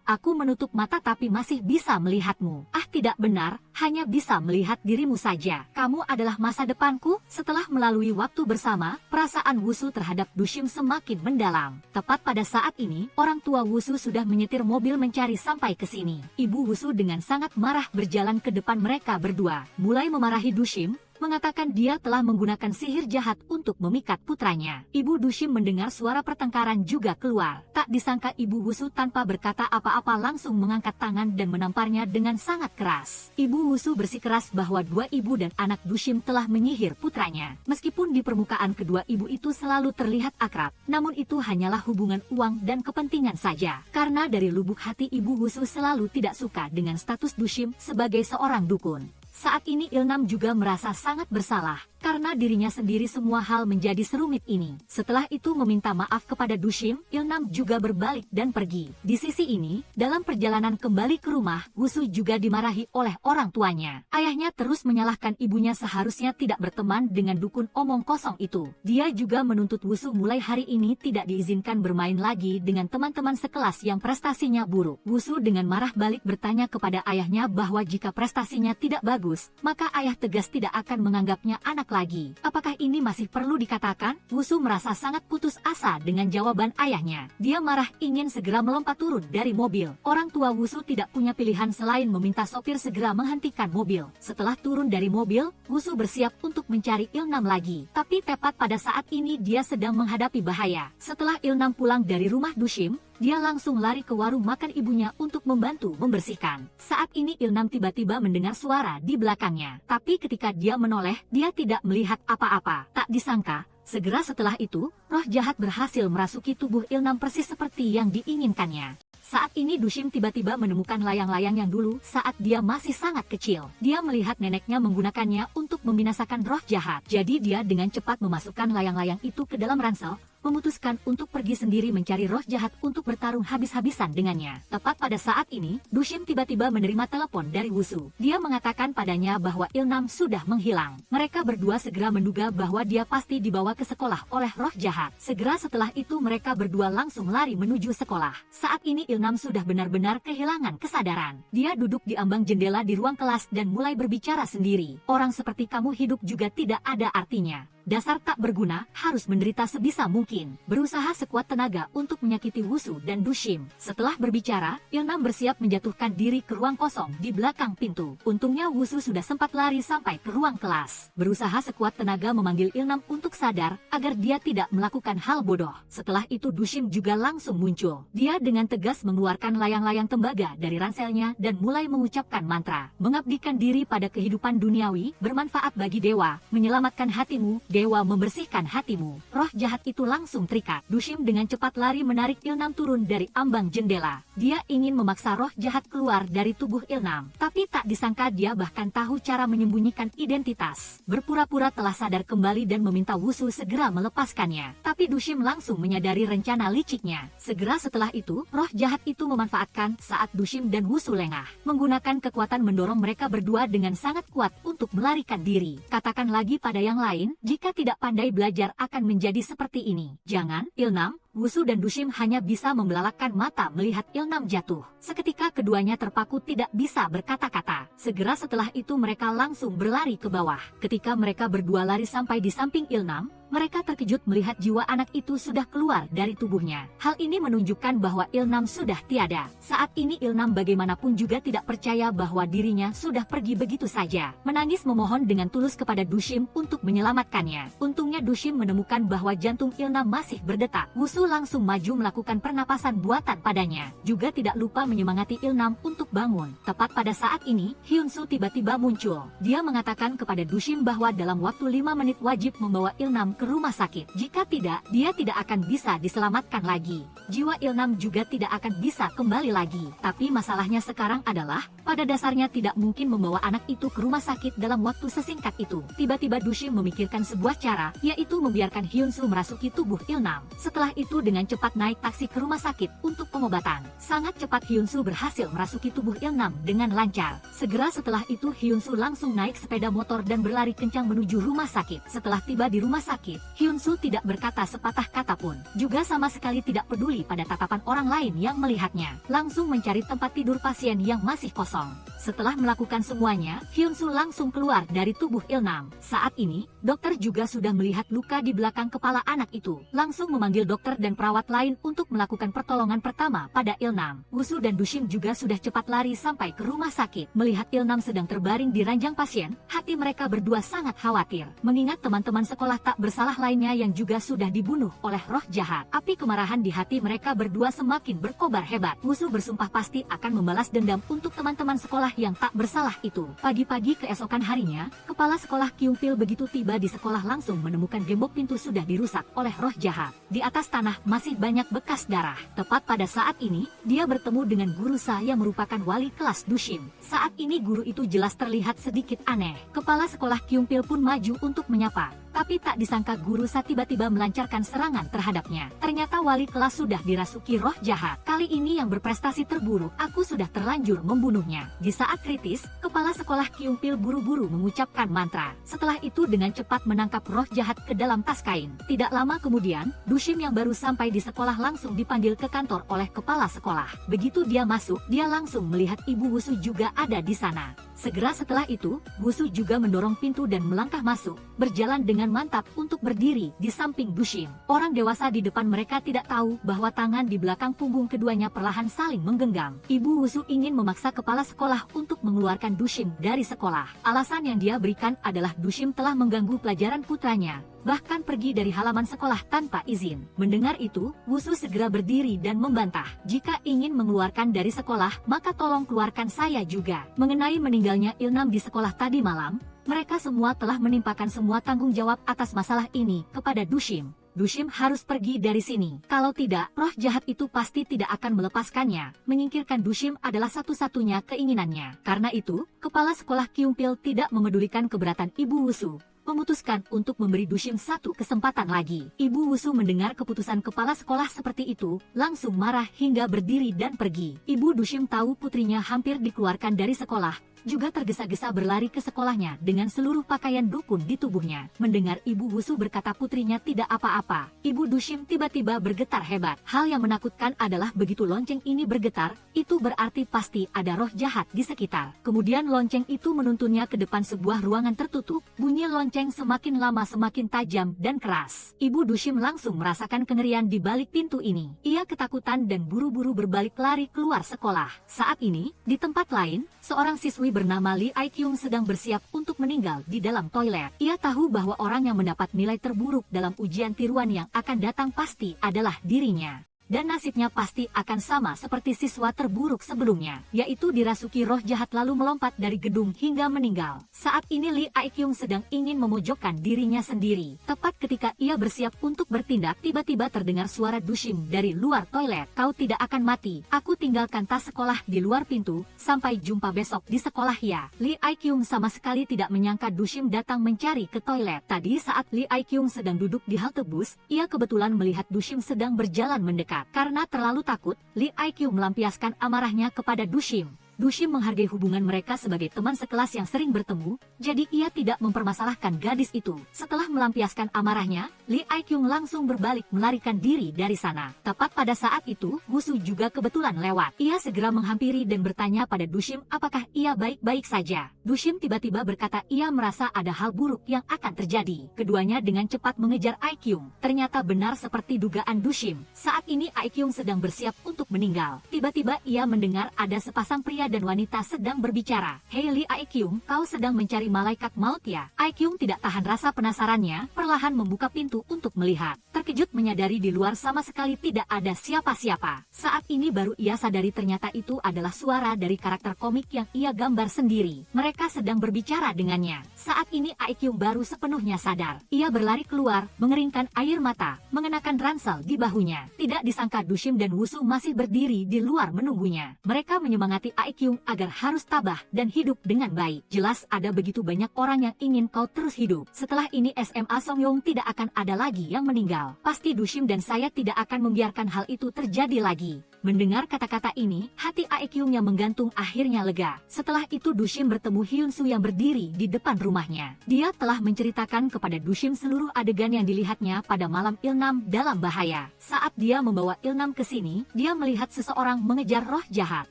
Aku menutup mata tapi masih bisa melihatmu. Ah, tidak benar, hanya bisa melihat dirimu saja. Kamu adalah masa depanku. Setelah melalui waktu bersama, perasaan Wusu terhadap Dushim semakin mendalam. Tepat pada saat ini, orang tua Wusu sudah menyetir mobil mencari sampai ke sini. Ibu Wusu dengan sangat marah berjalan ke depan mereka berdua, mulai memarahi Dushim, mengatakan dia telah menggunakan sihir jahat untuk memikat putranya. Ibu Dushim mendengar suara pertengkaran juga keluar. Tak disangka Ibu Wusu tanpa berkata apa-apa langsung mengangkat tangan dan menamparnya dengan sangat keras. Ibu Wusu bersikeras bahwa dua ibu dan anak Dushim telah menyihir putranya. Meskipun di permukaan kedua ibu itu selalu terlihat akrab, namun itu hanyalah hubungan uang dan kepentingan saja. Karena dari lubuk hati Ibu Wusu selalu tidak suka dengan status Dushim sebagai seorang dukun. Saat ini Ilnam juga merasa sangat bersalah, karena dirinya sendiri semua hal menjadi serumit ini. Setelah itu meminta maaf kepada Dushim, Ilnam juga berbalik dan pergi. Di sisi ini, dalam perjalanan kembali ke rumah, Wusu juga dimarahi oleh orang tuanya. Ayahnya terus menyalahkan ibunya seharusnya tidak berteman dengan dukun omong kosong itu. Dia juga menuntut Wusu mulai hari ini tidak diizinkan bermain lagi dengan teman-teman sekelas yang prestasinya buruk. Wusu dengan marah balik bertanya kepada ayahnya bahwa jika prestasinya tidak bagus, maka ayah tegas tidak akan menganggapnya anak lagi. Apakah ini masih perlu dikatakan? Wusu merasa sangat putus asa dengan jawaban ayahnya. Dia marah ingin segera melompat turun dari mobil. Orang tua Wusu tidak punya pilihan selain meminta sopir segera menghentikan mobil. Setelah turun dari mobil, Wusu bersiap untuk mencari Ilnam lagi. Tapi tepat pada saat ini dia sedang menghadapi bahaya. Setelah Ilnam pulang dari rumah Dushim, dia langsung lari ke warung makan ibunya untuk membantu membersihkan. Saat ini Ilnam tiba-tiba mendengar suara di belakangnya. Tapi ketika dia menoleh, dia tidak melihat apa-apa. Tak disangka, segera setelah itu, roh jahat berhasil merasuki tubuh Ilnam persis seperti yang diinginkannya. Saat ini Dushim tiba-tiba menemukan layang-layang yang dulu saat dia masih sangat kecil. Dia melihat neneknya menggunakannya untuk membinasakan roh jahat. Jadi dia dengan cepat memasukkan layang-layang itu ke dalam ransel, memutuskan untuk pergi sendiri mencari roh jahat untuk bertarung habis-habisan dengannya. Tepat pada saat ini, Dushim tiba-tiba menerima telepon dari Wusu. Dia mengatakan padanya bahwa Ilnam sudah menghilang. Mereka berdua segera menduga bahwa dia pasti dibawa ke sekolah oleh roh jahat. Segera setelah itu mereka berdua langsung lari menuju sekolah. Saat ini Ilnam sudah benar-benar kehilangan kesadaran. Dia duduk di ambang jendela di ruang kelas dan mulai berbicara sendiri. Orang seperti kamu hidup juga tidak ada artinya. Dasar tak berguna, harus menderita sebisa mungkin. Berusaha sekuat tenaga untuk menyakiti Wusu dan Dushim. Setelah berbicara, Ilnam bersiap menjatuhkan diri ke ruang kosong di belakang pintu. Untungnya Wusu sudah sempat lari sampai ke ruang kelas. Berusaha sekuat tenaga memanggil Ilnam untuk sadar agar dia tidak melakukan hal bodoh. Setelah itu Dushim juga langsung muncul. Dia dengan tegas mengeluarkan layang-layang tembaga dari ranselnya dan mulai mengucapkan mantra. Mengabdikan diri pada kehidupan duniawi, bermanfaat bagi dewa, menyelamatkan hatimu, dewa membersihkan hatimu. Roh jahat itu langsung terikat. Dushim dengan cepat lari menarik Ilnam turun dari ambang jendela. Dia ingin memaksa roh jahat keluar dari tubuh Ilnam. Tapi tak disangka dia bahkan tahu cara menyembunyikan identitas. Berpura-pura telah sadar kembali dan meminta Wusu segera melepaskannya. Tapi Dushim langsung menyadari rencana liciknya. Segera setelah itu, roh jahat itu memanfaatkan saat Dushim dan Wusu lengah. Menggunakan kekuatan mendorong mereka berdua dengan sangat kuat untuk melarikan diri. Katakan lagi pada yang lain, jika tidak pandai belajar akan menjadi seperti ini. Jangan, Ilnam. Wusu dan Dushim hanya bisa membelalakkan mata melihat Ilnam jatuh. Seketika keduanya terpaku tidak bisa berkata-kata. Segera setelah itu mereka langsung berlari ke bawah. Ketika mereka berdua lari sampai di samping Ilnam, mereka terkejut melihat jiwa anak itu sudah keluar dari tubuhnya. Hal ini menunjukkan bahwa Ilnam sudah tiada. Saat ini Ilnam bagaimanapun juga tidak percaya bahwa dirinya sudah pergi begitu saja. Menangis memohon dengan tulus kepada Dushim untuk menyelamatkannya. Untungnya Dushim menemukan bahwa jantung Ilnam masih berdetak. Wusu langsung maju melakukan pernapasan buatan padanya. Juga tidak lupa menyemangati Ilnam untuk bangun. Tepat pada saat ini, Hyunsu tiba-tiba muncul. Dia mengatakan kepada Dushim bahwa dalam waktu 5 menit wajib membawa Ilnam ke rumah sakit. Jika tidak, dia tidak akan bisa diselamatkan lagi. Jiwa Ilnam juga tidak akan bisa kembali lagi. Tapi masalahnya sekarang adalah, pada dasarnya tidak mungkin membawa anak itu ke rumah sakit dalam waktu sesingkat itu. Tiba-tiba Dushim memikirkan sebuah cara, yaitu membiarkan Hyunsu merasuki tubuh Ilnam. Setelah itu dengan cepat naik taksi ke rumah sakit untuk pengobatan. Sangat cepat Hyunsu berhasil merasuki tubuh Ilnam dengan lancar. Segera setelah itu Hyunsu langsung naik sepeda motor dan berlari kencang menuju rumah sakit. Setelah tiba di rumah sakit, Hyunsu tidak berkata sepatah kata pun. Juga sama sekali tidak peduli pada tatapan orang lain yang melihatnya. Langsung mencari tempat tidur pasien yang masih kosong. Setelah melakukan semuanya, Hyunsu langsung keluar dari tubuh Ilnam. Saat ini, dokter juga sudah melihat luka di belakang kepala anak itu. Langsung memanggil dokter dan perawat lain untuk melakukan pertolongan pertama pada Ilnam. Wusu dan Dushim juga sudah cepat lari sampai ke rumah sakit. Melihat Ilnam sedang terbaring di ranjang pasien, hati mereka berdua sangat khawatir. Mengingat teman-teman sekolah tak bersalah lainnya yang juga sudah dibunuh oleh roh jahat. Api kemarahan di hati mereka berdua semakin berkobar hebat. Wusu bersumpah pasti akan membalas dendam untuk teman-teman sekolah yang tak bersalah itu. Pagi-pagi keesokan harinya, kepala sekolah Kyungpil begitu tiba di sekolah langsung menemukan gembok pintu sudah dirusak oleh roh jahat. Di atas tanah masih banyak bekas darah. Tepat pada saat ini, dia bertemu dengan guru Sa yang merupakan wali kelas Dushim. Saat ini guru itu jelas terlihat sedikit aneh. Kepala sekolah Kyungpil pun maju untuk menyapa. Tapi tak disangka guru Sa tiba-tiba melancarkan serangan terhadapnya. Ternyata wali kelas sudah dirasuki roh jahat. Kali ini yang berprestasi terburuk, aku sudah terlanjur membunuhnya. Di saat kritis, kepala sekolah Kyungpil buru-buru mengucapkan mantra. Setelah itu dengan cepat menangkap roh jahat ke dalam tas kain. Tidak lama kemudian, Dushim yang baru sampai di sekolah langsung dipanggil ke kantor oleh kepala sekolah. Begitu dia masuk, dia langsung melihat ibu Wusu juga ada di sana. Segera setelah itu, Wusu juga mendorong pintu dan melangkah masuk, berjalan dengan mantap untuk berdiri di samping Dushim. Orang dewasa di depan mereka tidak tahu bahwa tangan di belakang punggung keduanya perlahan saling menggenggam. Ibu Wusu ingin memaksa kepala sekolah untuk mengeluarkan Dushim dari sekolah. Alasan yang dia berikan adalah Dushim telah mengganggu pelajaran putranya, bahkan pergi dari halaman sekolah tanpa izin. Mendengar itu, Wusu segera berdiri dan membantah. Jika ingin mengeluarkan dari sekolah, maka tolong keluarkan saya juga. Mengenai meninggalnya Ilnam di sekolah tadi malam, mereka semua telah menimpakan semua tanggung jawab atas masalah ini kepada Dushim. Dushim harus pergi dari sini. Kalau tidak, roh jahat itu pasti tidak akan melepaskannya. Menyingkirkan Dushim adalah satu-satunya keinginannya. Karena itu, kepala sekolah Kyungpil tidak memedulikan keberatan ibu Wusu. memutuskan untuk memberi Dushim satu kesempatan lagi. Ibu Wusu mendengar keputusan kepala sekolah seperti itu, langsung marah hingga berdiri dan pergi. Ibu Dushim tahu putrinya hampir dikeluarkan dari sekolah, juga tergesa-gesa berlari ke sekolahnya dengan seluruh pakaian dukun di tubuhnya. Mendengar Ibu Wusu berkata putrinya tidak apa-apa, Ibu Dushim tiba-tiba bergetar hebat. Hal yang menakutkan adalah begitu lonceng ini bergetar, itu berarti pasti ada roh jahat di sekitar. Kemudian lonceng itu menuntunnya ke depan sebuah ruangan tertutup. Bunyi lonceng semakin lama semakin tajam dan keras. Ibu Dushim langsung merasakan kengerian di balik pintu ini. Ia ketakutan dan buru-buru berbalik lari keluar sekolah. Saat ini, di tempat lain, seorang siswi bernama Lee Aikyung sedang bersiap untuk meninggal di dalam toilet. Ia tahu bahwa orang yang mendapat nilai terburuk dalam ujian tiruan yang akan datang pasti adalah dirinya. Dan nasibnya pasti akan sama seperti siswa terburuk sebelumnya, yaitu dirasuki roh jahat lalu melompat dari gedung hingga meninggal. Saat ini Lee Aikyung sedang ingin memojokkan dirinya sendiri. Tepat ketika ia bersiap untuk bertindak, tiba-tiba terdengar suara Dushim dari luar toilet. Kau tidak akan mati, aku tinggalkan tas sekolah di luar pintu, sampai jumpa besok di sekolah ya. Lee Aikyung sama sekali tidak menyangka Dushim datang mencari ke toilet. Tadi saat Lee Aikyung sedang duduk di halte bus, ia kebetulan melihat Dushim sedang berjalan mendekat. Karena terlalu takut, Lee Aikyung melampiaskan amarahnya kepada Dushim. Dushim menghargai hubungan mereka sebagai teman sekelas yang sering bertemu, jadi ia tidak mempermasalahkan gadis itu. Setelah melampiaskan amarahnya, Lee Aikyung langsung berbalik melarikan diri dari sana. Tepat pada saat itu, Wusu juga kebetulan lewat. Ia segera menghampiri dan bertanya pada Dushim apakah ia baik-baik saja. Dushim tiba-tiba berkata ia merasa ada hal buruk yang akan terjadi. Keduanya dengan cepat mengejar Aikyung. Ternyata benar seperti dugaan Dushim. Saat ini Aikyung sedang bersiap untuk meninggal. Tiba-tiba ia mendengar ada sepasang pria dan wanita sedang berbicara. Hei Lee Aikyung, kau sedang mencari malaikat maut ya? Aikyung tidak tahan rasa penasarannya, perlahan membuka pintu untuk melihat. Terkejut menyadari di luar sama sekali tidak ada siapa-siapa. Saat ini baru ia sadari ternyata itu adalah suara dari karakter komik yang ia gambar sendiri. Mereka sedang berbicara dengannya. Saat ini Aikyung baru sepenuhnya sadar. Ia berlari keluar, mengeringkan air mata, mengenakan ransel di bahunya. Tidak disangka Dushim dan Wusu masih berdiri di luar menunggunya. Mereka menyemangati Aikyung agar harus tabah dan hidup dengan baik. Jelas ada begitu banyak orang yang ingin kau terus hidup. Setelah ini SMA Songyong tidak akan ada lagi yang meninggal. Pasti Dushim dan saya tidak akan membiarkan hal itu terjadi lagi. Mendengar kata-kata ini, hati Aikyung yang menggantung akhirnya lega. Setelah itu Dushim bertemu Hyunsu yang berdiri di depan rumahnya. Dia telah menceritakan kepada Dushim seluruh adegan yang dilihatnya pada malam Ilnam dalam bahaya. Saat dia membawa Ilnam ke sini, dia melihat seseorang mengejar roh jahat.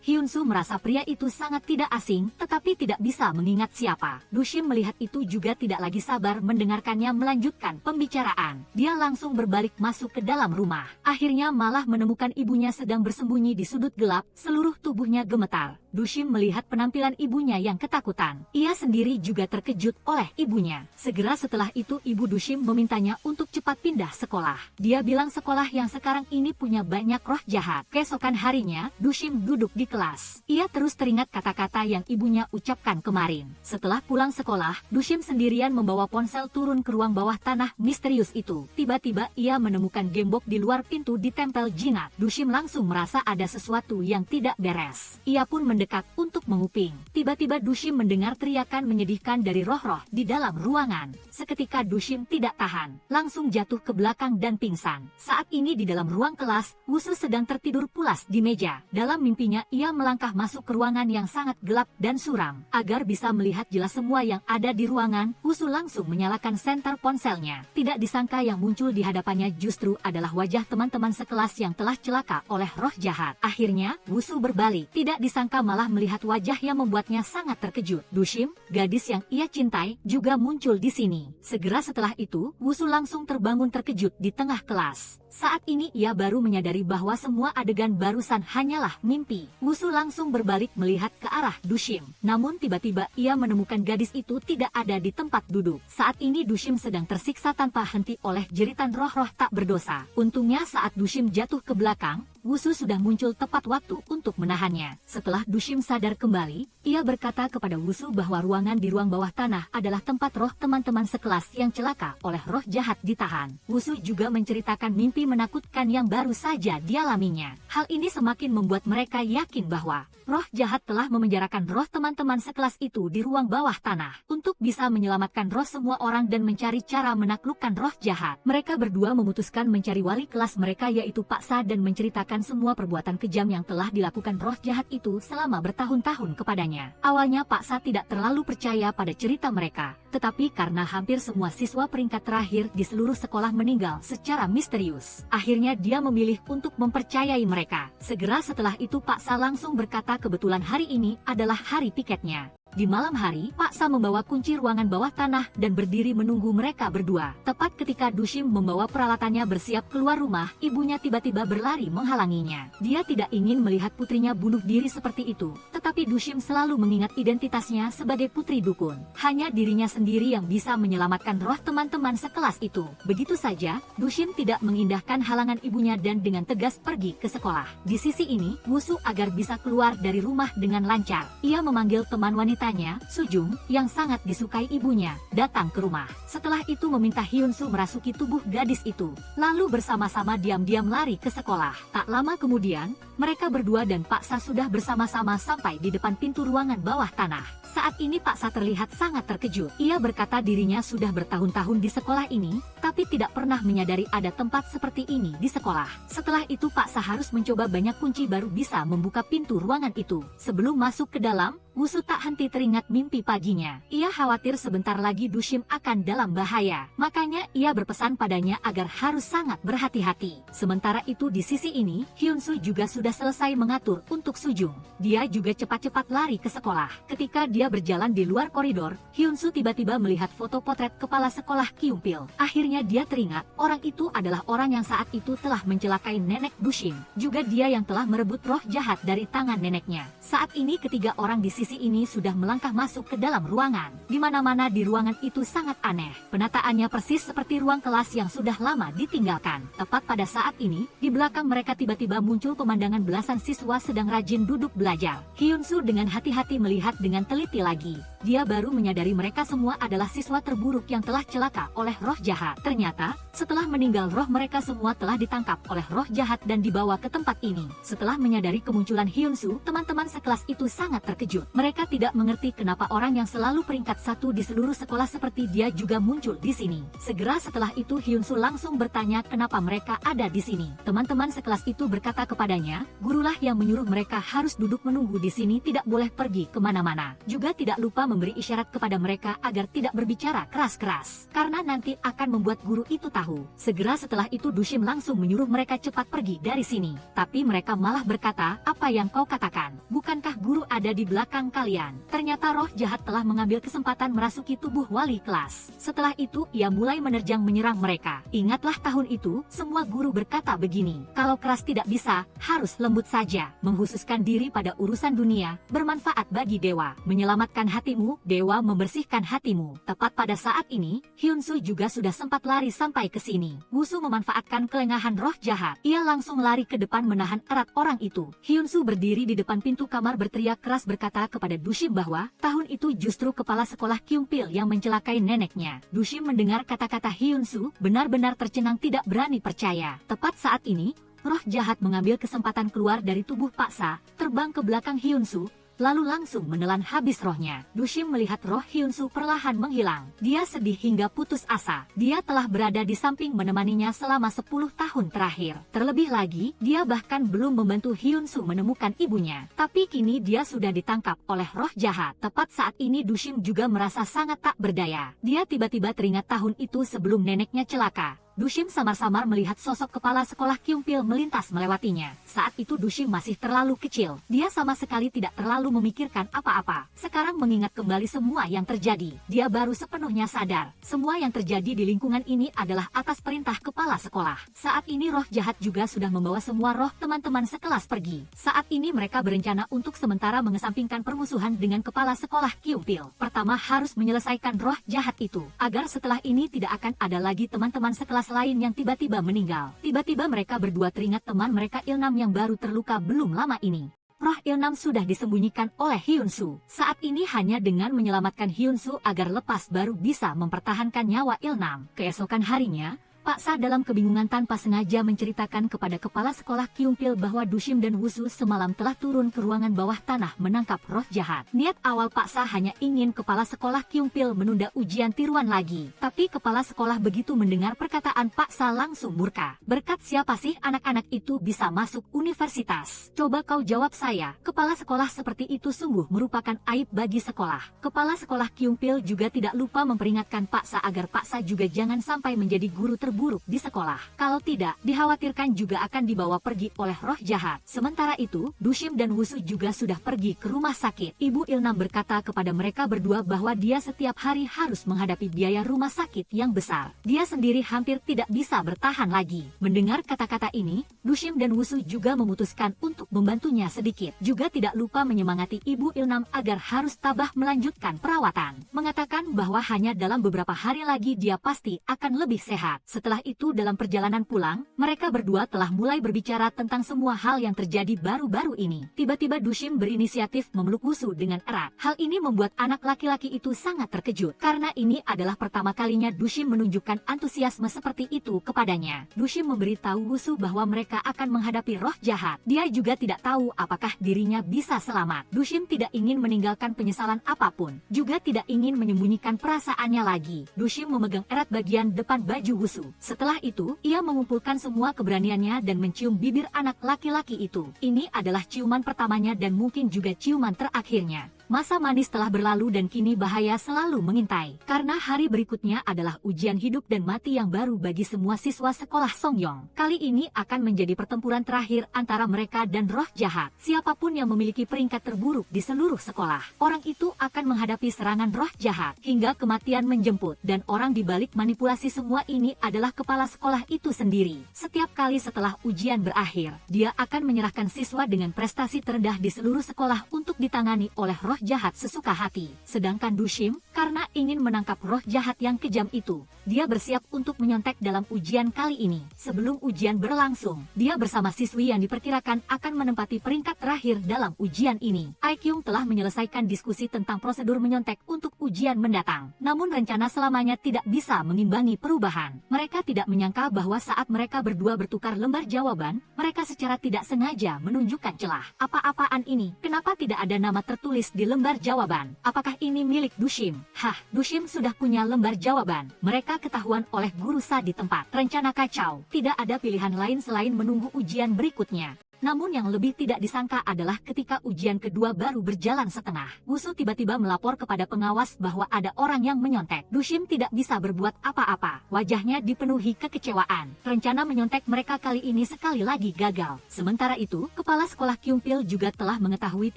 Hyunsu merasa pria itu sangat tidak asing, tetapi tidak bisa mengingat siapa. Dushim melihat itu juga tidak lagi sabar mendengarkannya melanjutkan pembicaraan. Dia langsung berbalik masuk ke dalam rumah. Akhirnya malah menemukan ibunya sedang bersembunyi di sudut gelap, seluruh tubuhnya gemetar. Dushim melihat penampilan ibunya yang ketakutan. Ia sendiri juga terkejut oleh ibunya. Segera setelah itu ibu Dushim memintanya untuk cepat pindah sekolah. Dia bilang sekolah yang sekarang ini punya banyak roh jahat. Keesokan harinya, Dushim duduk di kelas. Ia terus teringat kata-kata yang ibunya ucapkan kemarin. Setelah pulang sekolah, Dushim sendirian membawa ponsel turun ke ruang bawah tanah misterius itu. Tiba-tiba ia menemukan gembok di luar pintu ditempel jinak. Dushim langsung merasa ada sesuatu yang tidak beres. Ia pun mendekat untuk menguping. Tiba-tiba Dushim mendengar teriakan menyedihkan dari roh-roh di dalam ruangan. Seketika Dushim tidak tahan, langsung jatuh ke belakang dan pingsan. Saat ini di dalam ruang kelas, Wusu sedang tertidur pulas di meja. Dalam mimpinya ia melangkah masuk ke ruangan yang sangat gelap dan suram. Agar bisa melihat jelas semua yang ada di ruangan, Wusu langsung menyalakan senter ponselnya. Tidak disangka yang muncul di hadapannya justru adalah wajah teman-teman sekelas yang telah celaka oleh roh jahat. Akhirnya, Wusu berbalik. Tidak disangka malah melihat wajah yang membuatnya sangat terkejut. Dushim, gadis yang ia cintai, juga muncul di sini. Segera setelah itu, Wusu langsung terbangun terkejut di tengah kelas. Saat ini ia baru menyadari bahwa semua adegan barusan hanyalah mimpi. Wusu langsung berbalik melihat ke arah Dushim. Namun tiba-tiba ia menemukan gadis itu tidak ada di tempat duduk. Saat ini Dushim sedang tersiksa tanpa henti oleh jeritan roh-roh tak berdosa. Untungnya saat Dushim jatuh ke belakang, Wusu sudah muncul tepat waktu untuk menahannya. Setelah Dushim sadar kembali, ia berkata kepada Wusu bahwa ruangan di ruang bawah tanah adalah tempat roh teman-teman sekelas yang celaka oleh roh jahat ditahan. Wusu juga menceritakan mimpi menakutkan yang baru saja dialaminya. Hal ini semakin membuat mereka yakin bahwa roh jahat telah memenjarakan roh teman-teman sekelas itu di ruang bawah tanah. Untuk bisa menyelamatkan roh semua orang dan mencari cara menaklukkan roh jahat, mereka berdua memutuskan mencari wali kelas mereka yaitu Pak Sa dan menceritakan semua perbuatan kejam yang telah dilakukan roh jahat itu selama bertahun-tahun kepadanya. Awalnya Pak Sa tidak terlalu percaya pada cerita mereka, tetapi karena hampir semua siswa peringkat terakhir di seluruh sekolah meninggal secara misterius, akhirnya dia memilih untuk mempercayai mereka. Segera setelah itu Pak Sa langsung berkata kebetulan hari ini adalah hari piketnya. Di malam hari, Pak Sa membawa kunci ruangan bawah tanah dan berdiri menunggu mereka berdua. Tepat ketika Dushim membawa peralatannya bersiap keluar rumah, ibunya tiba-tiba berlari menghalanginya. Dia tidak ingin melihat putrinya bunuh diri seperti itu, tetapi Dushim selalu mengingat identitasnya sebagai putri dukun. Hanya dirinya sendiri yang bisa menyelamatkan roh teman-teman sekelas itu. Begitu saja, Dushim tidak mengindahkan halangan ibunya dan dengan tegas pergi ke sekolah. Di sisi ini, Wusu agar bisa keluar dari rumah dengan lancar, ia memanggil teman wanita Sujung, yang sangat disukai ibunya, datang ke rumah. Setelah itu meminta Hyunsu merasuki tubuh gadis itu, lalu bersama-sama diam-diam lari ke sekolah. Tak lama kemudian, mereka berdua dan Pak Sa sudah bersama-sama sampai di depan pintu ruangan bawah tanah. Saat ini Pak Sa terlihat sangat terkejut. Ia berkata dirinya sudah bertahun-tahun di sekolah ini, tapi tidak pernah menyadari ada tempat seperti ini di sekolah. Setelah itu Pak Sa harus mencoba banyak kunci baru bisa membuka pintu ruangan itu. Sebelum masuk ke dalam, Wusu tak henti teringat mimpi paginya. Ia khawatir sebentar lagi Dushim akan dalam bahaya. Makanya ia berpesan padanya agar harus sangat berhati-hati. Sementara itu di sisi ini, Hyunsu juga sudah selesai mengatur untuk Sujung. Dia juga cepat-cepat lari ke sekolah. Ketika dia berjalan di luar koridor, Hyunsu tiba-tiba melihat foto potret kepala sekolah Kyumpil. Akhirnya dia teringat, orang itu adalah orang yang saat itu telah mencelakai nenek Dushim. Juga dia yang telah merebut roh jahat dari tangan neneknya. Saat ini ketiga orang di sisi ini sudah melangkah masuk ke dalam ruangan. Di mana-mana di ruangan itu sangat aneh. Penataannya persis seperti ruang kelas yang sudah lama ditinggalkan. Tepat pada saat ini, di belakang mereka tiba-tiba muncul pemandangan belasan siswa sedang rajin duduk belajar. Hyunsu dengan hati-hati melihat dengan teliti lagi. Dia baru menyadari mereka semua adalah siswa terburuk yang telah celaka oleh roh jahat. Ternyata, setelah meninggal roh mereka semua telah ditangkap oleh roh jahat dan dibawa ke tempat ini. Setelah menyadari kemunculan Hyunsu, teman-teman sekelas itu sangat terkejut. Mereka tidak mengerti kenapa orang yang selalu peringkat satu di seluruh sekolah seperti dia juga muncul di sini. Segera setelah itu Hyunsu langsung bertanya kenapa mereka ada di sini. Teman-teman sekelas itu berkata kepadanya, gurulah yang menyuruh mereka harus duduk menunggu di sini, tidak boleh pergi kemana-mana. Juga tidak lupa memberi isyarat kepada mereka agar tidak berbicara keras-keras, karena nanti akan membuat guru itu tahu. Segera setelah itu Dushim langsung menyuruh mereka cepat pergi dari sini. Tapi mereka malah berkata, apa yang kau katakan? Bukankah guru ada di belakang kalian? Ternyata roh jahat telah mengambil kesempatan merasuki tubuh wali kelas. Setelah itu ia mulai menerjang menyerang mereka. Ingatlah tahun itu, semua guru berkata begini, kalau keras tidak bisa, harus lembut saja. Menghususkan diri pada urusan dunia, bermanfaat bagi dewa. Menyelamatkan hatimu, dewa membersihkan hatimu. Tepat pada saat ini, Hyunsu juga sudah sempat lari sampai ke sini. Wusu memanfaatkan kelengahan roh jahat. Ia langsung lari ke depan menahan erat orang itu. Hyunsu berdiri di depan pintu kamar berteriak keras berkata kepada Dushim bahwa tahun itu justru kepala sekolah Kyumpil yang mencelakai neneknya. Dushim mendengar kata-kata Hyunsu, benar-benar tercengang tidak berani percaya. Tepat saat ini, roh jahat mengambil kesempatan keluar dari tubuh Pak Sa, terbang ke belakang Hyunsu, lalu langsung menelan habis rohnya. Dushim melihat roh Hyunsu perlahan menghilang. Dia sedih hingga putus asa. Dia telah berada di samping menemaninya selama 10 tahun terakhir. Terlebih lagi, dia bahkan belum membantu Hyunsu menemukan ibunya. Tapi kini dia sudah ditangkap oleh roh jahat. Tepat saat ini Dushim juga merasa sangat tak berdaya. Dia tiba-tiba teringat tahun itu sebelum neneknya celaka. Dushim samar-samar melihat sosok kepala sekolah Kyumpil melintas melewatinya. Saat itu Dushim masih terlalu kecil. Dia sama sekali tidak terlalu memikirkan apa-apa. Sekarang mengingat kembali semua yang terjadi, dia baru sepenuhnya sadar. Semua yang terjadi di lingkungan ini adalah atas perintah kepala sekolah. Saat ini roh jahat juga sudah membawa semua roh teman-teman sekelas pergi. Saat ini mereka berencana untuk sementara mengesampingkan permusuhan dengan kepala sekolah Kyumpil. Pertama harus menyelesaikan roh jahat itu, agar setelah ini tidak akan ada lagi teman-teman sekelas kelas lain yang tiba-tiba meninggal. Tiba-tiba mereka berdua teringat teman mereka Ilnam yang baru terluka belum lama ini. Roh Ilnam sudah disembunyikan oleh Hyunsu. Saat ini hanya dengan menyelamatkan Hyunsu agar lepas baru bisa mempertahankan nyawa Ilnam. Keesokan harinya, Pak Sa dalam kebingungan tanpa sengaja menceritakan kepada kepala sekolah Kyungpil bahwa Dushim dan Wusu semalam telah turun ke ruangan bawah tanah menangkap roh jahat. Niat awal Pak Sa hanya ingin kepala sekolah Kyungpil menunda ujian tiruan lagi. Tapi kepala sekolah begitu mendengar perkataan Pak Sa langsung murka. Berkat siapa sih anak-anak itu bisa masuk universitas? Coba kau jawab saya. Kepala sekolah seperti itu sungguh merupakan aib bagi sekolah. Kepala sekolah Kyungpil juga tidak lupa memperingatkan Pak Sa agar Pak Sa juga jangan sampai menjadi guru terburuk di sekolah. Kalau tidak, dikhawatirkan juga akan dibawa pergi oleh roh jahat. Sementara itu, Dushim dan Wusu juga sudah pergi ke rumah sakit. Ibu Ilnam berkata kepada mereka berdua bahwa dia setiap hari harus menghadapi biaya rumah sakit yang besar. Dia sendiri hampir tidak bisa bertahan lagi. Mendengar kata-kata ini, Dushim dan Wusu juga memutuskan untuk membantunya sedikit. Juga tidak lupa menyemangati Ibu Ilnam agar harus tabah melanjutkan perawatan. Mengatakan bahwa hanya dalam beberapa hari lagi dia pasti akan lebih sehat. Setelah itu dalam perjalanan pulang, mereka berdua telah mulai berbicara tentang semua hal yang terjadi baru-baru ini. Tiba-tiba Dushim berinisiatif memeluk Wusu dengan erat. Hal ini membuat anak laki-laki itu sangat terkejut, karena ini adalah pertama kalinya Dushim menunjukkan antusiasme seperti itu kepadanya. Dushim memberitahu Wusu bahwa mereka akan menghadapi roh jahat. Dia juga tidak tahu apakah dirinya bisa selamat. Dushim tidak ingin meninggalkan penyesalan apapun, juga tidak ingin menyembunyikan perasaannya lagi. Dushim memegang erat bagian depan baju Wusu. Setelah itu, ia mengumpulkan semua keberaniannya dan mencium bibir anak laki-laki itu. Ini adalah ciuman pertamanya dan mungkin juga ciuman terakhirnya. Masa manis telah berlalu dan kini bahaya selalu mengintai. Karena hari berikutnya adalah ujian hidup dan mati yang baru bagi semua siswa sekolah Songyong. Kali ini akan menjadi pertempuran terakhir antara mereka dan roh jahat. Siapapun yang memiliki peringkat terburuk di seluruh sekolah, orang itu akan menghadapi serangan roh jahat hingga kematian menjemput. Dan orang di balik manipulasi semua ini adalah kepala sekolah itu sendiri. Setiap kali setelah ujian berakhir, dia akan menyerahkan siswa dengan prestasi terendah di seluruh sekolah untuk ditangani oleh roh jahat sesuka hati. Sedangkan Dushim, karena ingin menangkap roh jahat yang kejam itu, dia bersiap untuk menyontek dalam ujian kali ini. Sebelum ujian berlangsung, dia bersama siswi yang diperkirakan akan menempati peringkat terakhir dalam ujian ini. Aikyung telah menyelesaikan diskusi tentang prosedur menyontek untuk ujian mendatang. Namun rencana selamanya tidak bisa mengimbangi perubahan. Mereka tidak menyangka bahwa saat mereka berdua bertukar lembar jawaban, mereka secara tidak sengaja menunjukkan celah. Apa-apaan ini? Kenapa tidak ada nama tertulis di lembar jawaban? Apakah ini milik Dushim? Hah, Dushim sudah punya lembar jawaban. Mereka ketahuan oleh guru Sa di tempat. Rencana kacau. Tidak ada pilihan lain selain menunggu ujian berikutnya. Namun yang lebih tidak disangka adalah ketika ujian kedua baru berjalan setengah, Wusu tiba-tiba melapor kepada pengawas bahwa ada orang yang menyontek. Dushim tidak bisa berbuat apa-apa. Wajahnya dipenuhi kekecewaan. Rencana menyontek mereka kali ini sekali lagi gagal. Sementara itu, kepala sekolah Kyungpil juga telah mengetahui